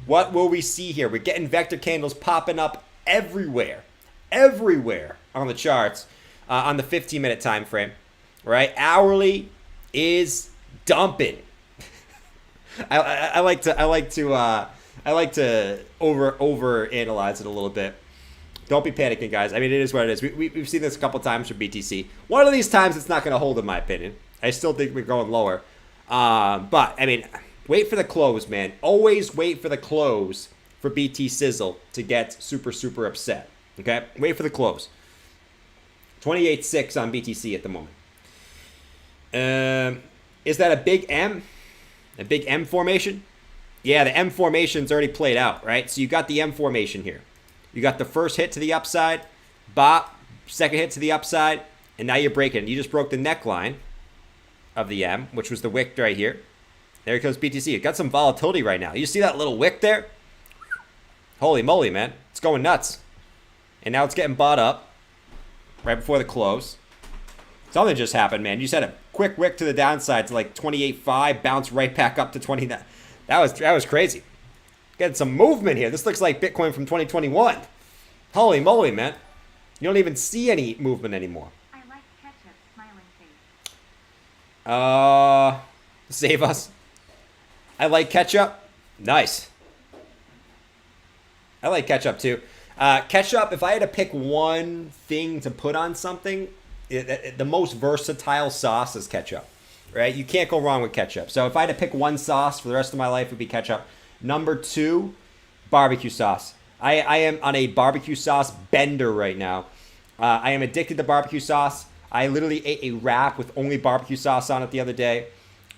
What will we see here? We're getting vector candles popping up everywhere. Everywhere on the charts on the 15-minute time frame. Right? Hourly is dumping. I like to over analyze it a little bit. Don't be panicking, guys. I mean, it is what it is. We've seen this a couple times for BTC. One of these times, it's not going to hold, in my opinion. I still think we're going lower. But I mean, wait for the close, man. Always wait for the close for BT Sizzle to get super upset. Okay, wait for the close. 28.6 on BTC at the moment. Is that a big M? A big M formation? Yeah, the M formation's already played out, right? So you got the M formation here. You got the first hit to the upside, bop, second hit to the upside, and now you're breaking. You just broke the neckline of the M, which was the wick right here. There goes BTC. It got some volatility right now. You see that little wick there? Holy moly, man. It's going nuts. And now it's getting bought up right before the close. Something just happened, man. You just had a quick wick to the downside to like 28.5, bounce right back up to 29. That was crazy. Getting some movement here. This looks like Bitcoin from 2021. Holy moly, man. You don't even see any movement anymore. I like ketchup, smiling face. Save us. I like ketchup. Nice. I like ketchup too. Ketchup, if I had to pick one thing to put on something, the most versatile sauce is ketchup, right? You can't go wrong with ketchup. So if I had to pick one sauce for the rest of my life, it would be ketchup. Number 2, barbecue sauce. I am on a barbecue sauce bender right now. I am addicted to barbecue sauce. I literally ate a wrap with only barbecue sauce on it the other day.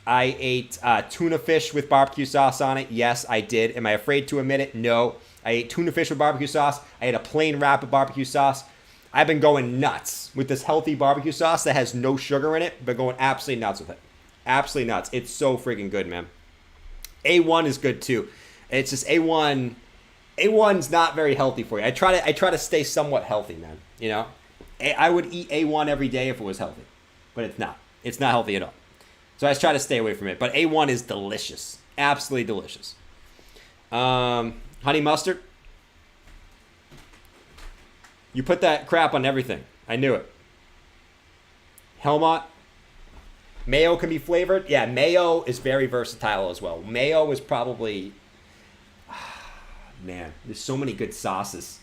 I ate tuna fish with barbecue sauce on it. Yes, I did. Am I afraid to admit it? No. I ate tuna fish with barbecue sauce. I ate a plain wrap with barbecue sauce. I've been going nuts with this healthy barbecue sauce that has no sugar in it. Been going absolutely nuts with it. Absolutely nuts. It's so freaking good, man. A1 is good too. It's just A1. A1's not very healthy for you. I try to stay somewhat healthy, man. You know, I would eat A1 every day if it was healthy, but it's not. It's not healthy at all. So I just try to stay away from it. But A1 is delicious. Absolutely delicious. Honey mustard. You put that crap on everything. I knew it. Helmut. Mayo can be flavored. Yeah, mayo is very versatile as well. Mayo is probably... Man, there's so many good sauces.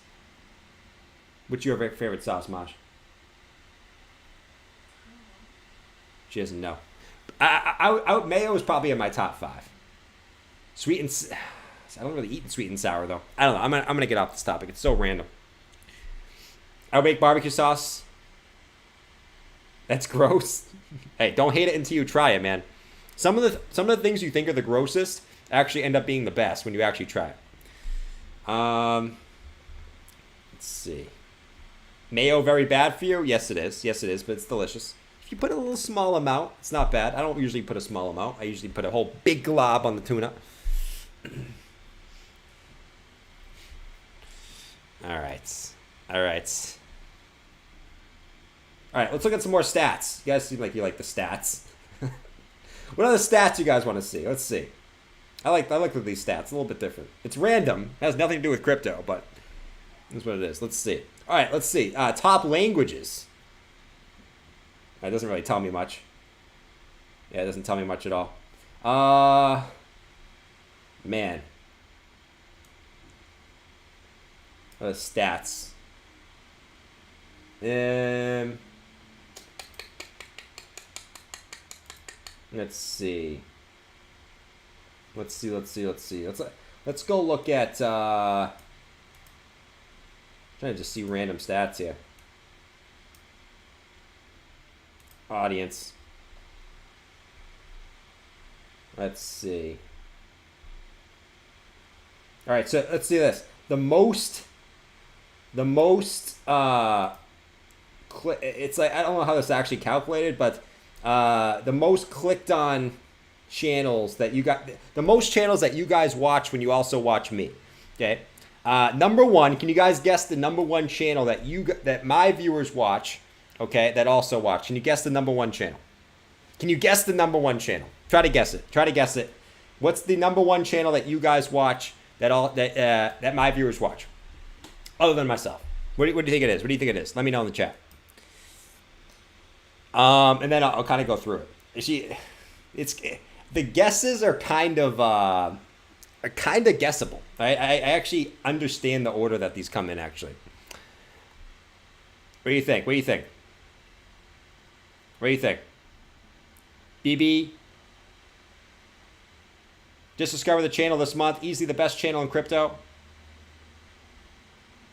What's your favorite sauce, Mosh? She doesn't know. Mayo is probably in my top 5. Sweet and... I don't really eat sweet and sour, though. I don't know. I'm gonna get off this topic. It's so random. I would make barbecue sauce. That's gross. Hey, don't hate it until you try it, man. Some of the things you think are the grossest actually end up being the best when you actually try it. Let's see. Mayo very bad for you? Yes, it is. Yes, it is, but it's delicious. If you put a little small amount, it's not bad. I don't usually put a small amount. I usually put a whole big glob on the tuna. All right. All right. All right, let's look at some more stats. You guys seem like you like the stats. What other stats you guys want to see? Let's see. I like these stats. A little bit different. It's random. It has nothing to do with crypto, but that's what it is. Let's see. All right, let's see. Top languages. That doesn't really tell me much. Yeah, it doesn't tell me much at all. Man. Stats. Let's see. Let's go look at trying to just see random stats here. Audience. Let's see. All right, so let's see this. The most it's like, I don't know how this is actually calculated, but the most clicked on channels that you got, the most channels that you guys watch when you also watch me. Okay. Number one, can you guys guess the number one channel that my viewers watch? Okay, that also watch. Can you guess the number one channel? Can you guess the number one channel? Try to guess it. Try to guess it. What's the number one channel that you guys watch that my viewers watch, other than myself? What do you think it is? What do you think it is? Let me know in the chat. And then I'll kind of go through it. The guesses are kind of guessable. I actually understand the order that these come in. Actually, what do you think? What do you think? What do you think? BB. Just discovered the channel this month. Easily the best channel in crypto.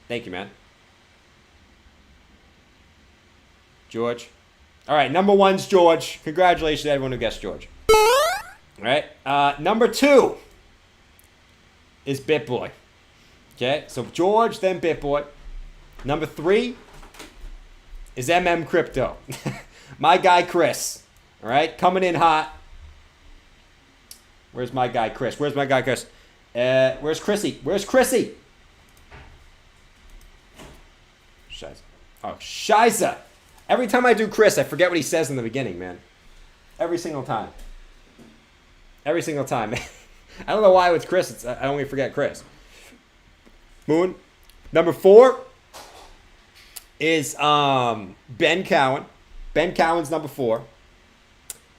Thank you, man. George. All right, number one's George. Congratulations to everyone who guessed George. All right, number 2 is BitBoy. Okay, so George, then BitBoy. Number 3 is Crypto. My guy Chris. All right, coming in hot. Where's my guy Chris? Where's Chrissy? Where's Chrissy? Shiza. Oh, Shiza. Every time I do Chris, I forget what he says in the beginning, man. Every single time. Every single time. I don't know why with Chris. I only forget Chris. Moon. Number 4 is Ben Cowan. Ben Cowan's number 4.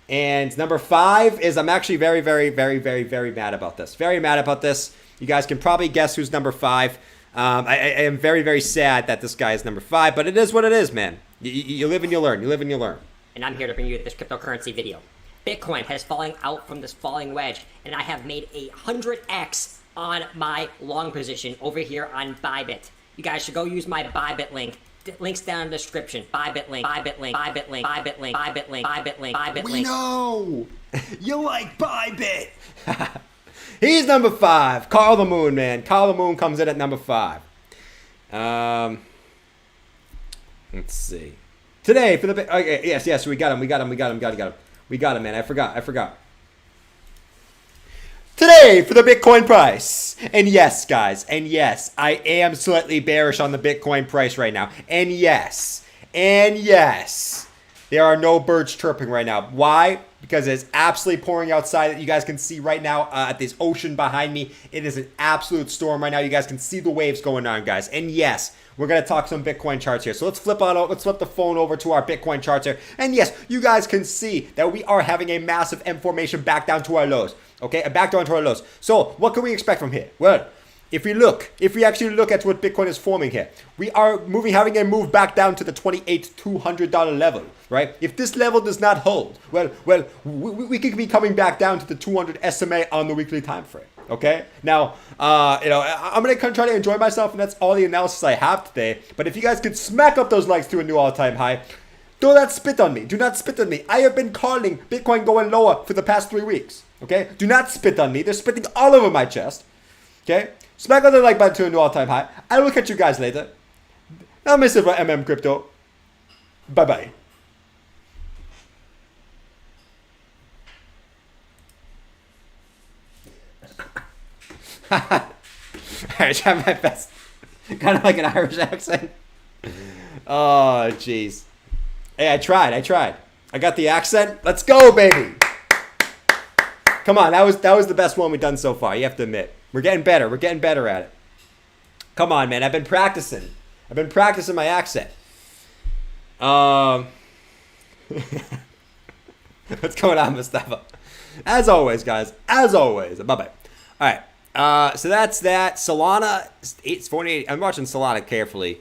And number 5 is, I'm actually very, very, very, very, very mad about this. Very mad about this. You guys can probably guess who's number 5. I am very, very sad that this guy is number 5, but it is what it is, man. You live and you learn. You live and you learn. And I'm here to bring you this cryptocurrency video. Bitcoin has fallen out from this falling wedge, and I have made 100x on my long position over here on Bybit. You guys should go use my Bybit link. Links down in the description. Bybit link, Bybit link, Bybit link, Bybit link, Bybit link, Bybit link, Bybit link. We know! You like Bybit! He's number 5. Carl the Moon, man. Carl the Moon comes in at number 5. Let's see. Today for the okay, yes, we got him, got him, man. I forgot. Today for the Bitcoin price. And yes, guys, and yes, I am slightly bearish on the Bitcoin price right now. And yes, there are no birds chirping right now. Why? Because it's absolutely pouring outside. You guys can see right now at this ocean behind me. It is an absolute storm right now. You guys can see the waves going on, guys. And yes, we're gonna talk some Bitcoin charts here. So let's flip the phone over to our Bitcoin charts here. And yes, you guys can see that we are having a massive M formation back down to our lows. Okay, back down to our lows. So what can we expect from here? Well, if we actually look at what Bitcoin is forming here, we are having a move back down to the $28,200 level, right? If this level does not hold, well, we could be coming back down to the 200 SMA on the weekly time frame. Okay. Now, I'm gonna try to enjoy myself, and that's all the analysis I have today. But if you guys could smack up those likes to a new all-time high, do not spit on me. Do not spit on me. I have been calling Bitcoin going lower for the past 3 weeks. Okay. Do not spit on me. They're spitting all over my chest. Okay. Smack on the like button to a new all-time high. I will catch you guys later. Now, Mr. MM Crypto. Bye-bye. I tried my best. Kind of like an Irish accent. Oh, jeez. Hey, I tried. I got the accent. Let's go, baby. Come on, that was the best one we've done so far. You have to admit. We're getting better. We're getting better at it. Come on, man. I've been practicing my accent. What's going on, Mustafa? As always, guys. As always. Bye-bye. All right. So that's that. Solana, 848. I'm watching Solana carefully.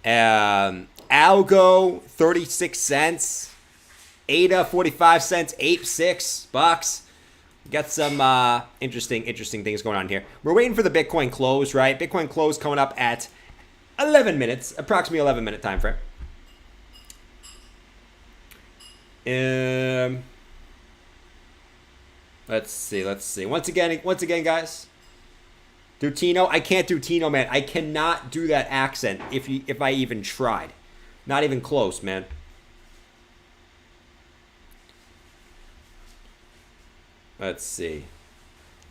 Algo, 36 cents. ADA, 45 cents. Ape, $6. Got some interesting things going on here. We're waiting for the Bitcoin close, right? Bitcoin close coming up at 11 minutes, approximately 11-minute time frame. Let's see. Once again, guys. Do Tino? I can't do Tino, man. I cannot do that accent if I even tried. Not even close, man. Let's see.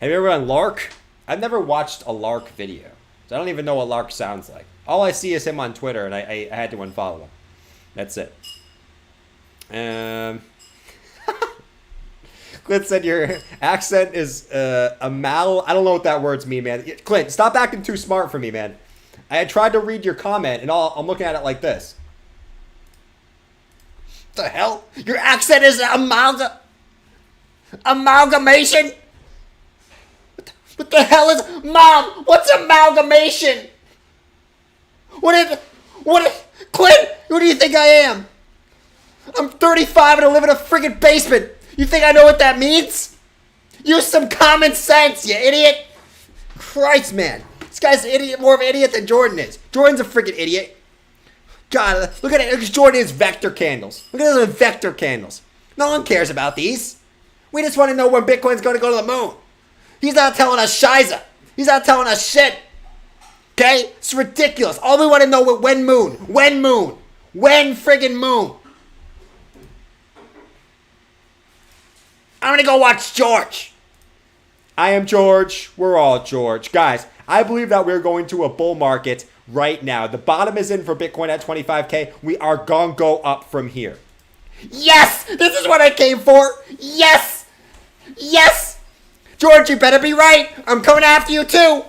Have you ever done Lark? I've never watched a Lark video. So I don't even know what Lark sounds like. All I see is him on Twitter, and I had to unfollow him. That's it. Clint said your accent is a mal. I don't know what that words mean, man. Clint, stop acting too smart for me, man. I had tried to read your comment, and I'm looking at it like this. The hell? Your accent is amalgamation? What the hell is... Mom, what's amalgamation? Clint, who do you think I am? I'm 35 and I live in a friggin' basement. You think I know what that means? Use some common sense, you idiot. Christ, man. This guy's an idiot, more of an idiot than Jordan is. Jordan's a friggin' idiot. God, look at it. Look at Jordan's vector candles. Look at those vector candles. No one cares about these. We just want to know when Bitcoin's going to go to the moon. He's not telling us shiza. He's not telling us shit. Okay? It's ridiculous. All we want to know is when moon. When friggin' moon. I'm going to go watch George. I am George. We're all George. Guys, I believe that we're going to a bull market right now. The bottom is in for Bitcoin at 25K. We are going to go up from here. Yes! This is what I came for. Yes! Yes! George, you better be right. I'm coming after you too.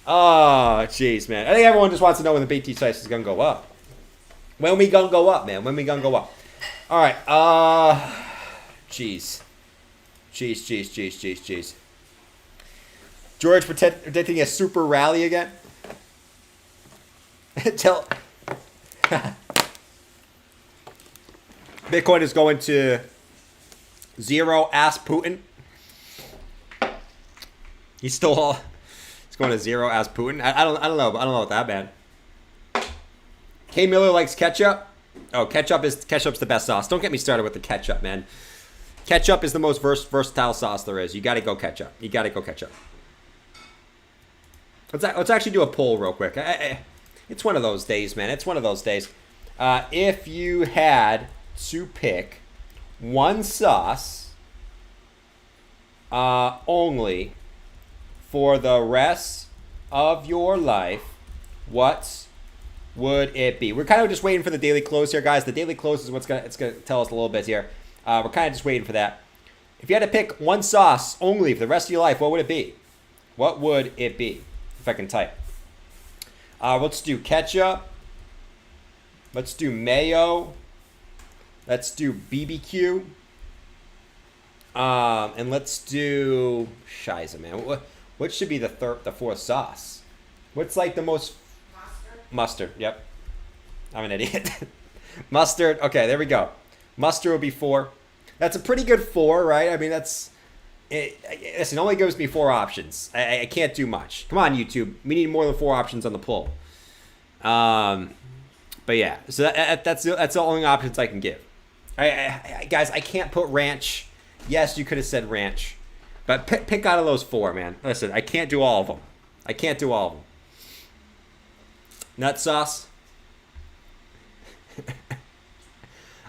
Oh, jeez, man. I think everyone just wants to know when the BT size is going to go up. When we going to go up, man? When we going to go up? All right. Jeez. George predicting a super rally again? Bitcoin is going to zero. Ask Putin. He's going to zero. Ask Putin. I don't know. I don't know about that, man. K Miller likes ketchup. Oh, ketchup's the best sauce. Don't get me started with the ketchup, man. Ketchup is the most versatile sauce there is. You got to go ketchup. Let's actually do a poll real quick. It's one of those days, man. It's one of those days. If you had to pick one sauce only for the rest of your life, what would it be? We're kind of just waiting for the daily close here, guys. The daily close is what's gonna tell us a little bit here. We're kind of just waiting for that. If you had to pick one sauce only for the rest of your life, what would it be? What would it be? If I can type. Let's do ketchup. Let's do mayo. Let's do BBQ. And let's do Shiza, man. What should be the fourth sauce? What's like the most mustard? Yep. I'm an idiot. Mustard. Okay, there we go. Mustard will be 4. That's a pretty good 4, right? I mean, that's listen, it only gives me 4 options. I can't do much. Come on, YouTube. We need more than 4 options on the poll. But yeah, so that's the only options I can give. Guys, I can't put ranch. Yes, you could have said ranch, but pick out of those 4, man. Listen, I can't do all of them. I can't do all of them. Nut sauce.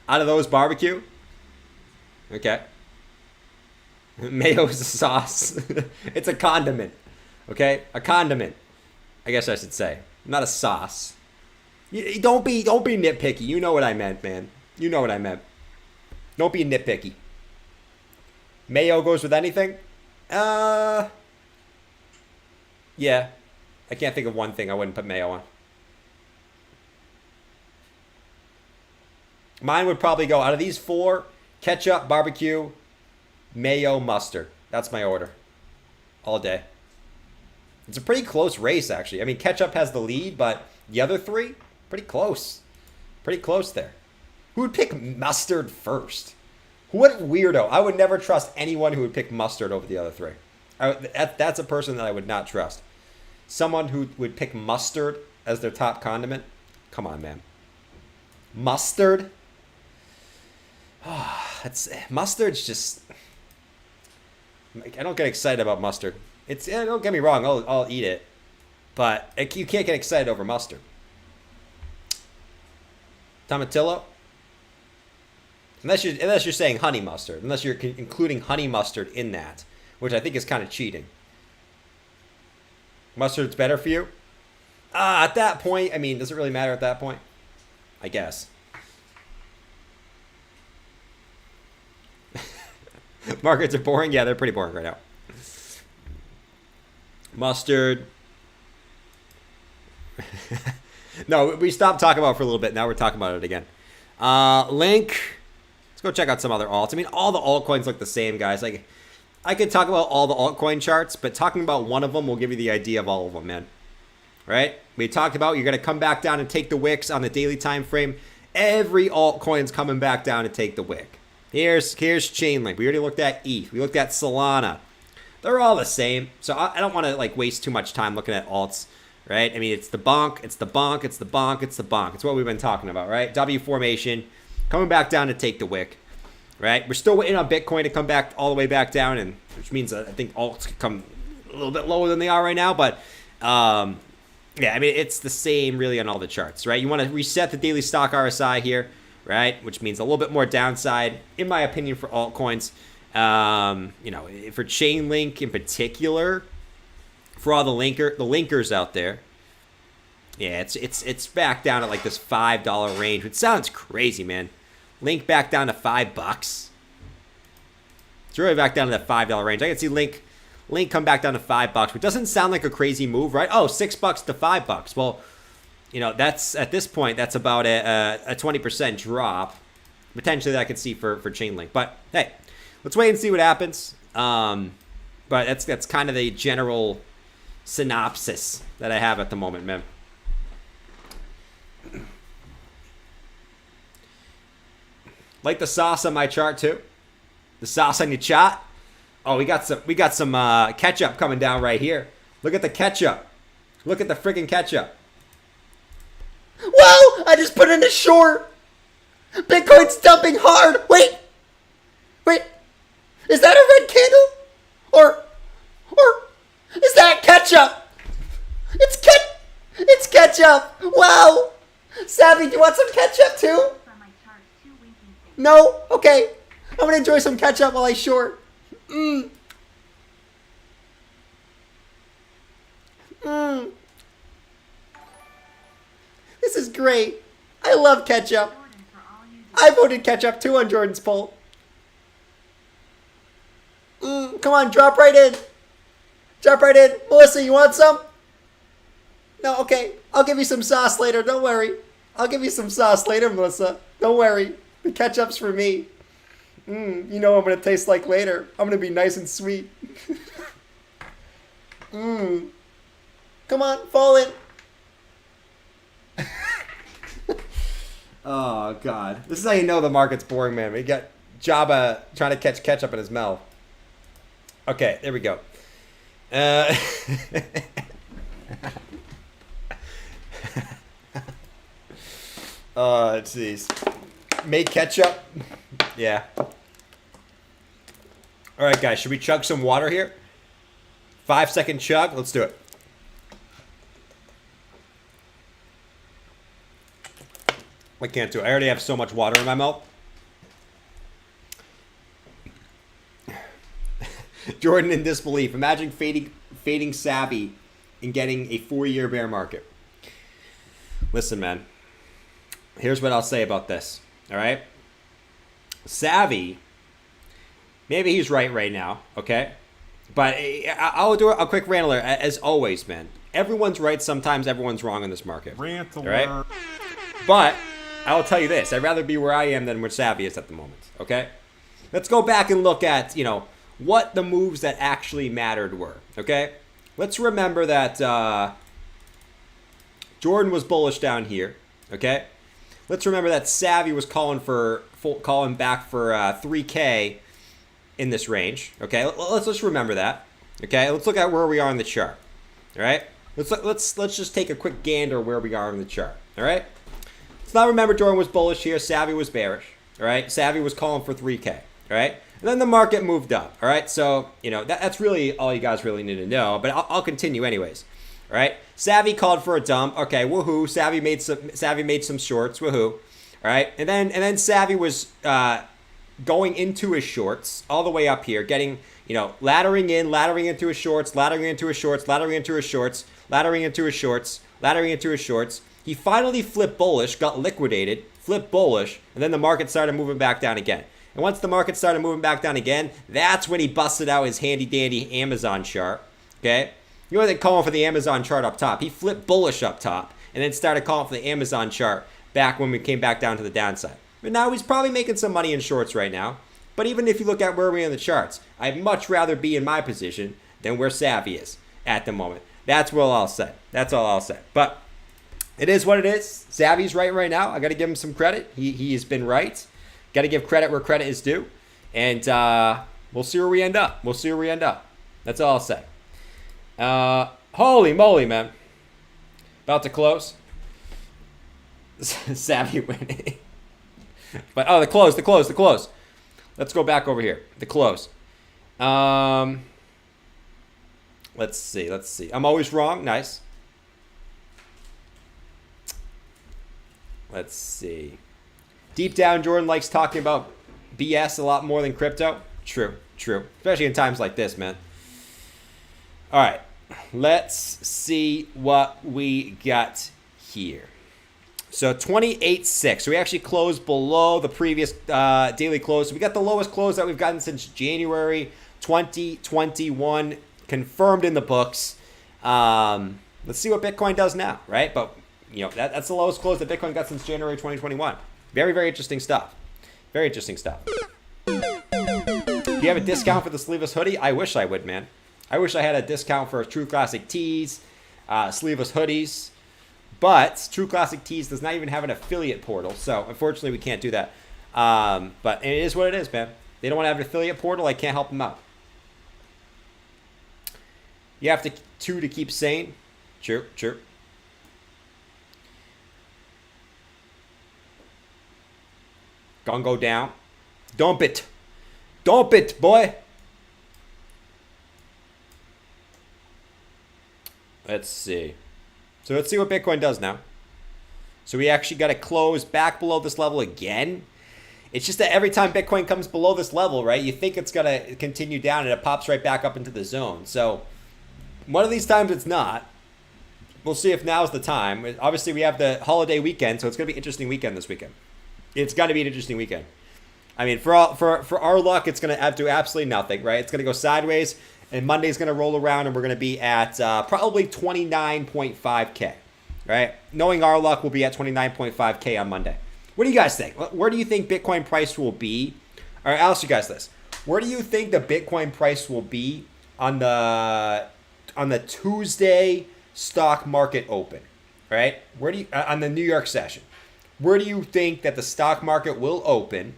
Out of those, barbecue. Okay. Mayo is a sauce. It's a condiment. Okay, a condiment. I guess I should say, not a sauce. Don't be nitpicky. You know what I meant, man. You know what I meant. Don't be nitpicky. Mayo goes with anything? Yeah. I can't think of one thing I wouldn't put mayo on. Mine would probably go out of these 4, ketchup, barbecue, mayo, mustard. That's my order. All day. It's a pretty close race, actually. I mean, ketchup has the lead, but the other 3, pretty close. Pretty close there. Who would pick mustard first? What weirdo. I would never trust anyone who would pick mustard over the other 3. That's a person that I would not trust. Someone who would pick mustard as their top condiment? Come on, man. Mustard? Mustard's just... I don't get excited about mustard. Don't get me wrong, I'll eat it. But you can't get excited over mustard. Tomatillo? Unless you're saying honey mustard. Unless you're including honey mustard in that. Which I think is kind of cheating. Mustard's better for you? At that point, I mean, does it really matter at that point? I guess. Markets are boring? Yeah, they're pretty boring right now. Mustard. No, we stopped talking about it for a little bit. Now we're talking about it again. Link. Let's go check out some other alts. I mean, all the altcoins look the same, guys. Like, I could talk about all the altcoin charts, but talking about one of them will give you the idea of all of them, man. Right? We talked about you're going to come back down and take the wicks on the daily time frame. Every altcoin's coming back down to take the wick. Here's Chainlink. We already looked at ETH. We looked at Solana. They're all the same. So I don't want to like waste too much time looking at alts, right? I mean, it's the bonk, it's the bonk, it's the bonk, it's the bonk. It's what we've been talking about, right? W formation, coming back down to take the wick, right? We're still waiting on Bitcoin to come back all the way back down, and which means I think alts could come a little bit lower than they are right now. But yeah, I mean, it's the same really on all the charts, right? You want to reset the daily stock RSI here, right? Which means a little bit more downside, in my opinion, for altcoins. You know, for Chainlink in particular, for all the linkers out there, yeah, it's back down at like this $5 range, which sounds crazy, man. Link back down to $5. It's really back down to that $5 range. I can see Link come back down to $5, which doesn't sound like a crazy move, right? Oh, $6 to $5. Well, you know, that's at this point that's about a 20% drop. Potentially that I could see for Chainlink, but hey. Let's wait and see what happens. But that's kind of the general synopsis that I have at the moment, man. Like the sauce on my chart too. The sauce on your chart. Oh, we got some ketchup coming down right here. Look at the ketchup. Look at the freaking ketchup. Whoa! I just put in a short. Bitcoin's dumping hard. Wait. Is that a red candle? Or is that ketchup? It's ketchup. Wow. Savvy, do you want some ketchup too? On my chart, 2 winking things. No? Okay. I'm gonna enjoy some ketchup while I short. This is great. I love ketchup. Jordan, for all you do. I voted ketchup too on Jordan's poll. Come on, drop right in. Drop right in. Melissa, you want some? No, okay. I'll give you some sauce later. Don't worry. I'll give you some sauce later, Melissa. Don't worry. The ketchup's for me. You know what I'm going to taste like later. I'm going to be nice and sweet. Come on, fall in. Oh, God. This is how you know the market's boring, man. We got Jabba trying to catch ketchup in his mouth. Okay, there we go. Jeez. Made ketchup? Yeah. All right, guys. Should we chug some water here? 5-second chug. Let's do it. I can't do it. I already have so much water in my mouth. Jordan in disbelief. Imagine fading Savvy and getting a 4-year bear market. Listen, man. Here's what I'll say about this. All right? Savvy, maybe he's right now, okay? But I'll do a quick rant alert. As always, man. Everyone's right. Sometimes everyone's wrong in this market. Rant All alert. right? But I will tell you this. I'd rather be where I am than where Savvy is at the moment, okay? Let's go back and look at, what the moves that actually mattered were, okay? Let's remember that Jordan was bullish down here, okay? Let's remember that Savvy was calling back for 3K in this range, okay? Let's remember that, okay? Let's look at where we are on the chart, all right? Let's just take a quick gander where we are on the chart, all right? Let's not remember Jordan was bullish here, Savvy was bearish, all right? Savvy was calling for 3K, all right? And then the market moved up, all right? So, that's really all you guys really need to know, but I'll continue anyways, all right? Savvy called for a dump. Okay, woohoo. Savvy made some shorts, woohoo, all right? And then Savvy was going into his shorts all the way up here, getting, laddering into his shorts, laddering into his shorts, laddering into his shorts, laddering into his shorts, laddering into his shorts. He finally flipped bullish, got liquidated, flipped bullish, and then the market started moving back down again. And once the market started moving back down again, that's when he busted out his handy-dandy Amazon chart, okay? He wasn't calling for the Amazon chart up top. He flipped bullish up top and then started calling for the Amazon chart back when we came back down to the downside. But now he's probably making some money in shorts right now. But even if you look at where we're in the charts, I'd much rather be in my position than where Savvy is at the moment. That's what I'll say. That's all I'll say. But it is what it is. Savvy's right now. I got to give him some credit. He has been right. Got to give credit where credit is due. And we'll see where we end up. That's all I'll say. Holy moly, man. About to close. Savvy winning. But, the close. Let's go back over here. The close. Let's see. I'm always wrong. Nice. Let's see. Deep down, Jordan likes talking about BS a lot more than crypto. True. Especially in times like this, man. All right. Let's see what we got here. So 28.6. So we actually closed below the previous daily close. So we got the lowest close that we've gotten since January 2021, confirmed in the books. Let's see what Bitcoin does now, right? But that's the lowest close that Bitcoin got since January 2021. Very, very interesting stuff. Do you have a discount for the sleeveless hoodie? I wish I would, man. I wish I had a discount for True Classic tees, sleeveless hoodies. But True Classic Tees does not even have an affiliate portal. So, unfortunately, we can't do that. But it is what it is, man. They don't want to have an affiliate portal. I can't help them out. You have to keep sane. True. Gonna go down. Dump it, boy. Let's see. So let's see what Bitcoin does now. So we actually got to close back below this level again. It's just that every time Bitcoin comes below this level, right, you think it's going to continue down and it pops right back up into the zone. So one of these times it's not. We'll see if now's the time. Obviously, we have the holiday weekend, so it's going to be an interesting weekend this weekend. It's got to be an interesting weekend. I mean, for our luck, it's going to do absolutely nothing, right? It's going to go sideways, And Monday's going to roll around and we're going to be at probably 29.5K, right? Knowing our luck, we'll be at 29.5K on Monday. What do you guys think? Where do you think Bitcoin price will be? All right, I'll ask you guys this. Where do you think the Bitcoin price will be on the Tuesday stock market open, right? Where do you on the New York session? Where do you think that the stock market will open,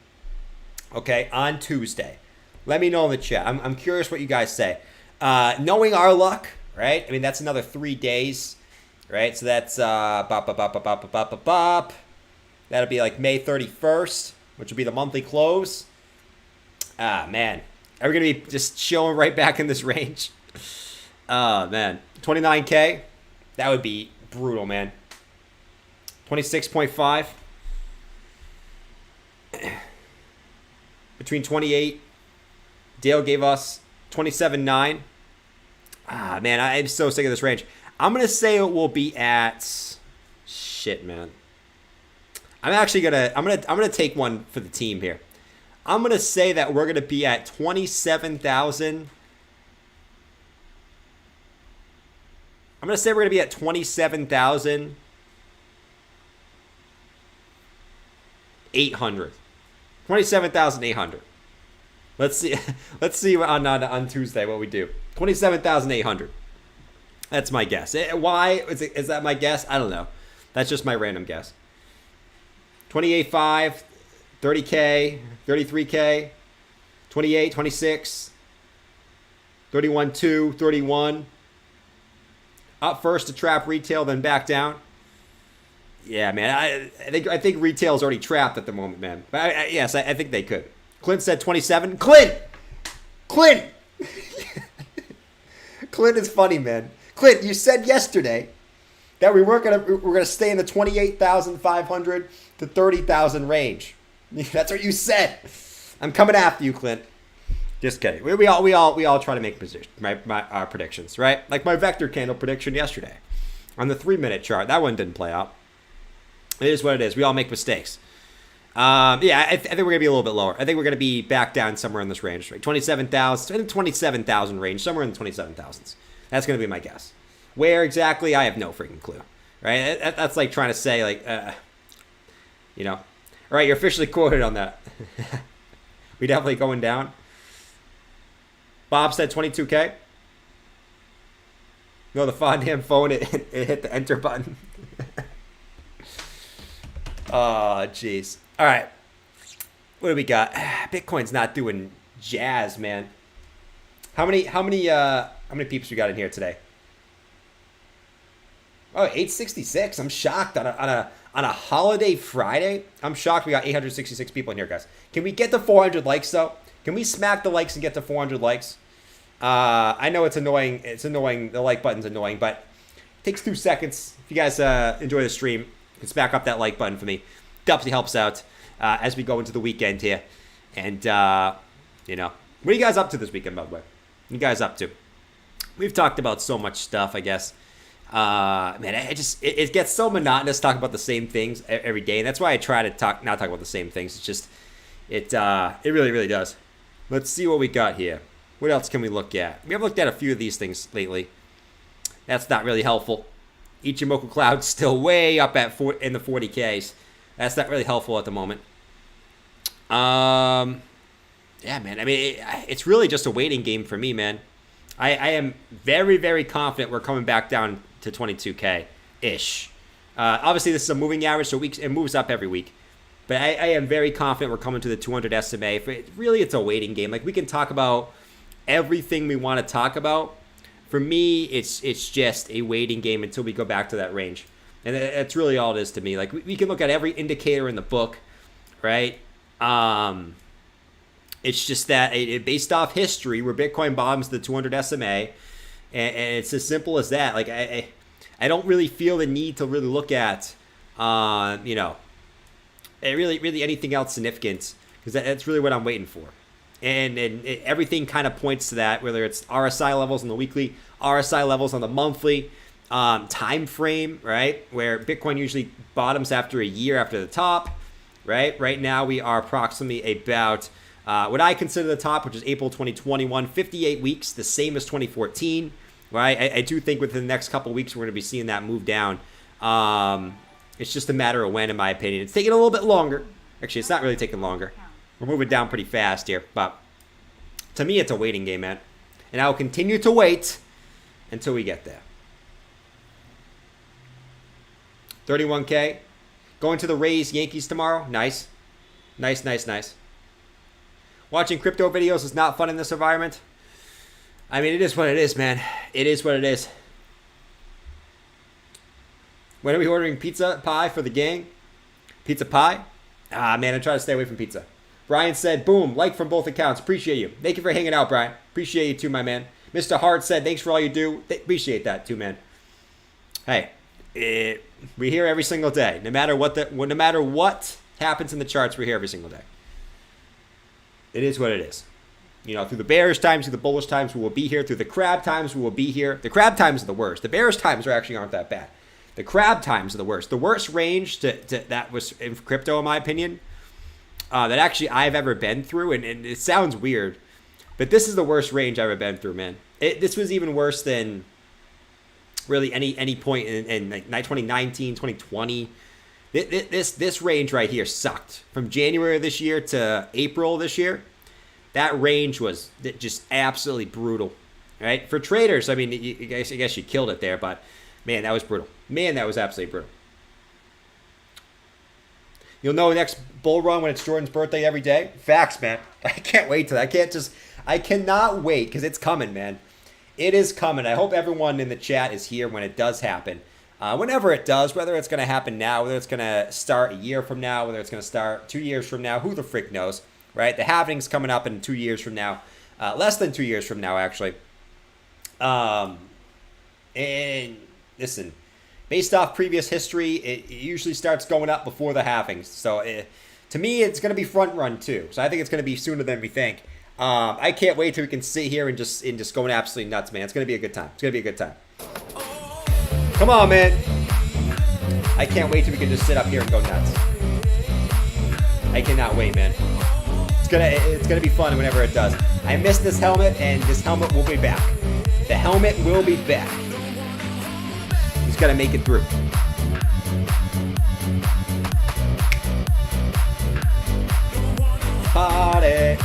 okay, on Tuesday? Let me know in the chat. I'm curious what you guys say. Knowing our luck, right? I mean, that's another 3 days, right? So that's that'll be like May 31st, which will be the monthly close. Ah, man. Are we going to be just chilling right back in this range? Oh, man. 29K? That would be brutal, man. 26.5. Between 28. Dale gave us 27.9. Ah, man, I'm so sick of this range. I'm going to say it will be at... Shit, man. I'm actually going to... I'm going to take one for the team here. I'm going to say that we're going to be at 27,000. I'm going to say we're going to be at 27,800. 27,800. Let's see. Let's see on Tuesday what we do. 27,800. That's my guess. Why is that my guess? I don't know. That's just my random guess. 28.5, 30K, 33K, 28, 26, 31.2, 31. Up first to trap retail, then back down. Yeah, man. I think retail's already trapped at the moment, man. But yes, I think they could. Clint said 27. Clint! Clint is funny, man. Clint, you said yesterday that we're gonna stay in the 28,500 to 30,000 range. That's what you said. I'm coming after you, Clint. Just kidding. We all try to make our predictions, right? Like my vector candle prediction yesterday on the 3-minute chart. That one didn't play out. It is what it is. We all make mistakes. Yeah, I think we're gonna be a little bit lower. I think we're gonna be back down somewhere in this range, right? 27,000 in the 27,000 range, somewhere in the 27,000s. That's gonna be my guess. Where exactly? I have no freaking clue. Right? That's like trying to say, like, you know. All right, you're officially quoted on that. We definitely going down. Bob said 22K. No, the damn phone, it hit the enter button. Oh, jeez. All right. What do we got? Bitcoin's not doing jazz, man. How many peeps we got in here today? Oh, 866. I'm shocked on a holiday Friday. I'm shocked we got 866 people in here, guys. Can we get to 400 likes though? Can we smack the likes and get to 400 likes? I know it's annoying. It's annoying. The like button's annoying, but it takes 2 seconds. If you guys enjoy the stream, you can smack up that like button for me. Definitely helps out as we go into the weekend here. And, you know, what are you guys up to this weekend, by the way? What are you guys up to? We've talked about so much stuff, I guess. Man, it gets so monotonous talking about the same things every day. And that's why I try to not talk about the same things. It's just, it really, really does. Let's see what we got here. What else can we look at? We have looked at a few of these things lately. That's not really helpful. Ichimoku Cloud's still way up in the 40Ks. That's not really helpful at the moment. Yeah, man. I mean, it's really just a waiting game for me, man. I am very, very confident we're coming back down to 22K-ish. Obviously, this is a moving average, so it moves up every week. But I am very confident we're coming to the 200 SMA. Really, it's a waiting game. Like, we can talk about everything we want to talk about. For me, it's just a waiting game until we go back to that range. And that's really all it is to me. Like, we can look at every indicator in the book, right? It's just that based off history, where Bitcoin bombs the 200 SMA, and it's as simple as that. Like, I don't really feel the need to really look at, you know, really anything else significant, because that's really what I'm waiting for. And everything kind of points to that, whether it's RSI levels on the weekly, RSI levels on the monthly, time frame, right? Where Bitcoin usually bottoms after a year after the top, right? Right now we are approximately about What I consider the top, which is April 2021, 58 weeks, the same as 2014. Right? I do think within the next couple weeks we're going to be seeing that move down. It's just a matter of when, in my opinion. It's taking a little bit longer. Actually, it's not really taking longer. We're moving down pretty fast here. But to me, it's a waiting game, man. And I will continue to wait until we get there. 31K. Going to the Rays Yankees tomorrow. Nice. Nice. Watching crypto videos is not fun in this environment. I mean, it is what it is, man. It is what it is. When are we ordering pizza pie for the gang? Pizza pie? Ah, man, I try to stay away from pizza. Brian said, boom, like from both accounts. Appreciate you. Thank you for hanging out, Brian. Appreciate you too, my man. Mr. Hart said, thanks for all you do. Appreciate that too, man. Hey, we're here every single day. No matter what happens in the charts, we're here every single day. It is what it is. You know, through the bearish times, through the bullish times, we will be here. Through the crab times, we will be here. The crab times are the worst. The bearish times aren't that bad. The crab times are the worst. The worst range that was in crypto, in my opinion, that actually I've ever been through, and it sounds weird, but this is the worst range I've ever been through, man. This was even worse than really any point in like 2019, 2020. This range right here sucked. From January of this year to April this year, that range was just absolutely brutal, right? For traders, I mean, I guess you killed it there, but man, that was brutal. Man, that was absolutely brutal. You'll know next bull run when it's Jordan's birthday every day. Facts, man. I can't wait till that. I cannot wait because it's coming, man. It is coming. I hope everyone in the chat is here when it does happen. Whenever it does, whether it's going to happen now, whether it's going to start a year from now, whether it's going to start 2 years from now, who the frick knows, right? The halving's coming up in 2 years from now. Less than 2 years from now, actually. And listen, based off previous history, it usually starts going up before the halvings. So to me, it's going to be front run too. So I think it's going to be sooner than we think. I can't wait till we can sit here and just going absolutely nuts, man. It's going to be a good time. It's going to be a good time. Come on, man. I can't wait till we can just sit up here and go nuts. I cannot wait, man. It's gonna be fun whenever it does. I missed this helmet, and this helmet will be back. The helmet will be back. Just gotta make it through. Party.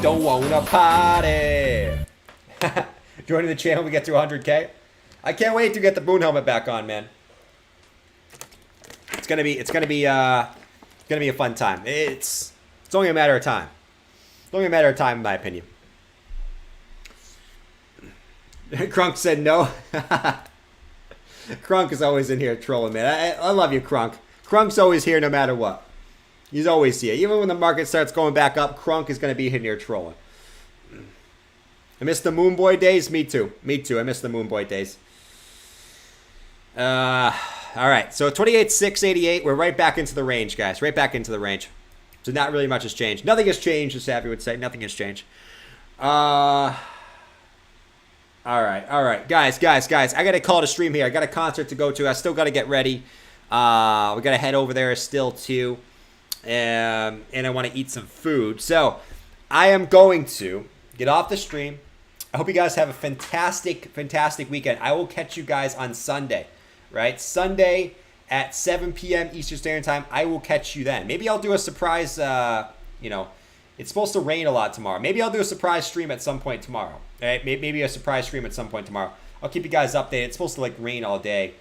Don't wanna party. Joining the channel, we get to 100K. I can't wait to get the Boone helmet back on, man. It's gonna be a fun time. It's only a matter of time. It's only a matter of time, in my opinion. Crunk said no. Crunk is always in here trolling, man. I love you, Crunk. Crunk's always here no matter what. He's always here. Even when the market starts going back up, Crunk is going to be in here trolling. I miss the Moon Boy days. Me too. I miss the Moon Boy days. All right. So 28,688. We're right back into the range, guys. Right back into the range. So not really much has changed. Nothing has changed, as Savvy would say. Nothing has changed. All right. Guys. I got to call it a stream here. I got a concert to go to. I still got to get ready. We got to head over there still, too. And I want to eat some food. So I am going to get off the stream. I hope you guys have a fantastic weekend. I will catch you guys on Sunday, right? Sunday at 7 p.m. Eastern Standard Time. I will catch you then. Maybe I'll do a surprise, it's supposed to rain a lot tomorrow. Maybe I'll do a surprise stream at some point tomorrow. Right? Maybe a surprise stream at some point tomorrow. I'll keep you guys updated. It's supposed to rain all day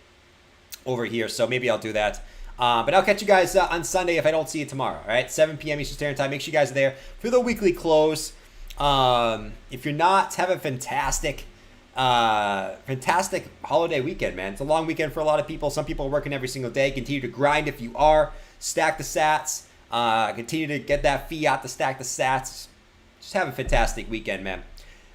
over here, so maybe I'll do that. But I'll catch you guys on Sunday if I don't see you tomorrow. All right, 7 p.m. Eastern Standard Time. Make sure you guys are there for the weekly close. If you're not, have a fantastic holiday weekend, man. It's a long weekend for a lot of people. Some people are working every single day. Continue to grind if you are. Stack the sats. Continue to get that fiat to stack the sats. Just have a fantastic weekend, man.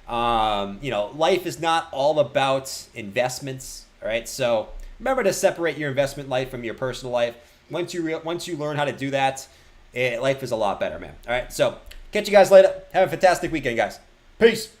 Life is not all about investments. All right, so remember to separate your investment life from your personal life. Once you learn how to do that, life is a lot better, man. All right, so catch you guys later. Have a fantastic weekend, guys. Peace.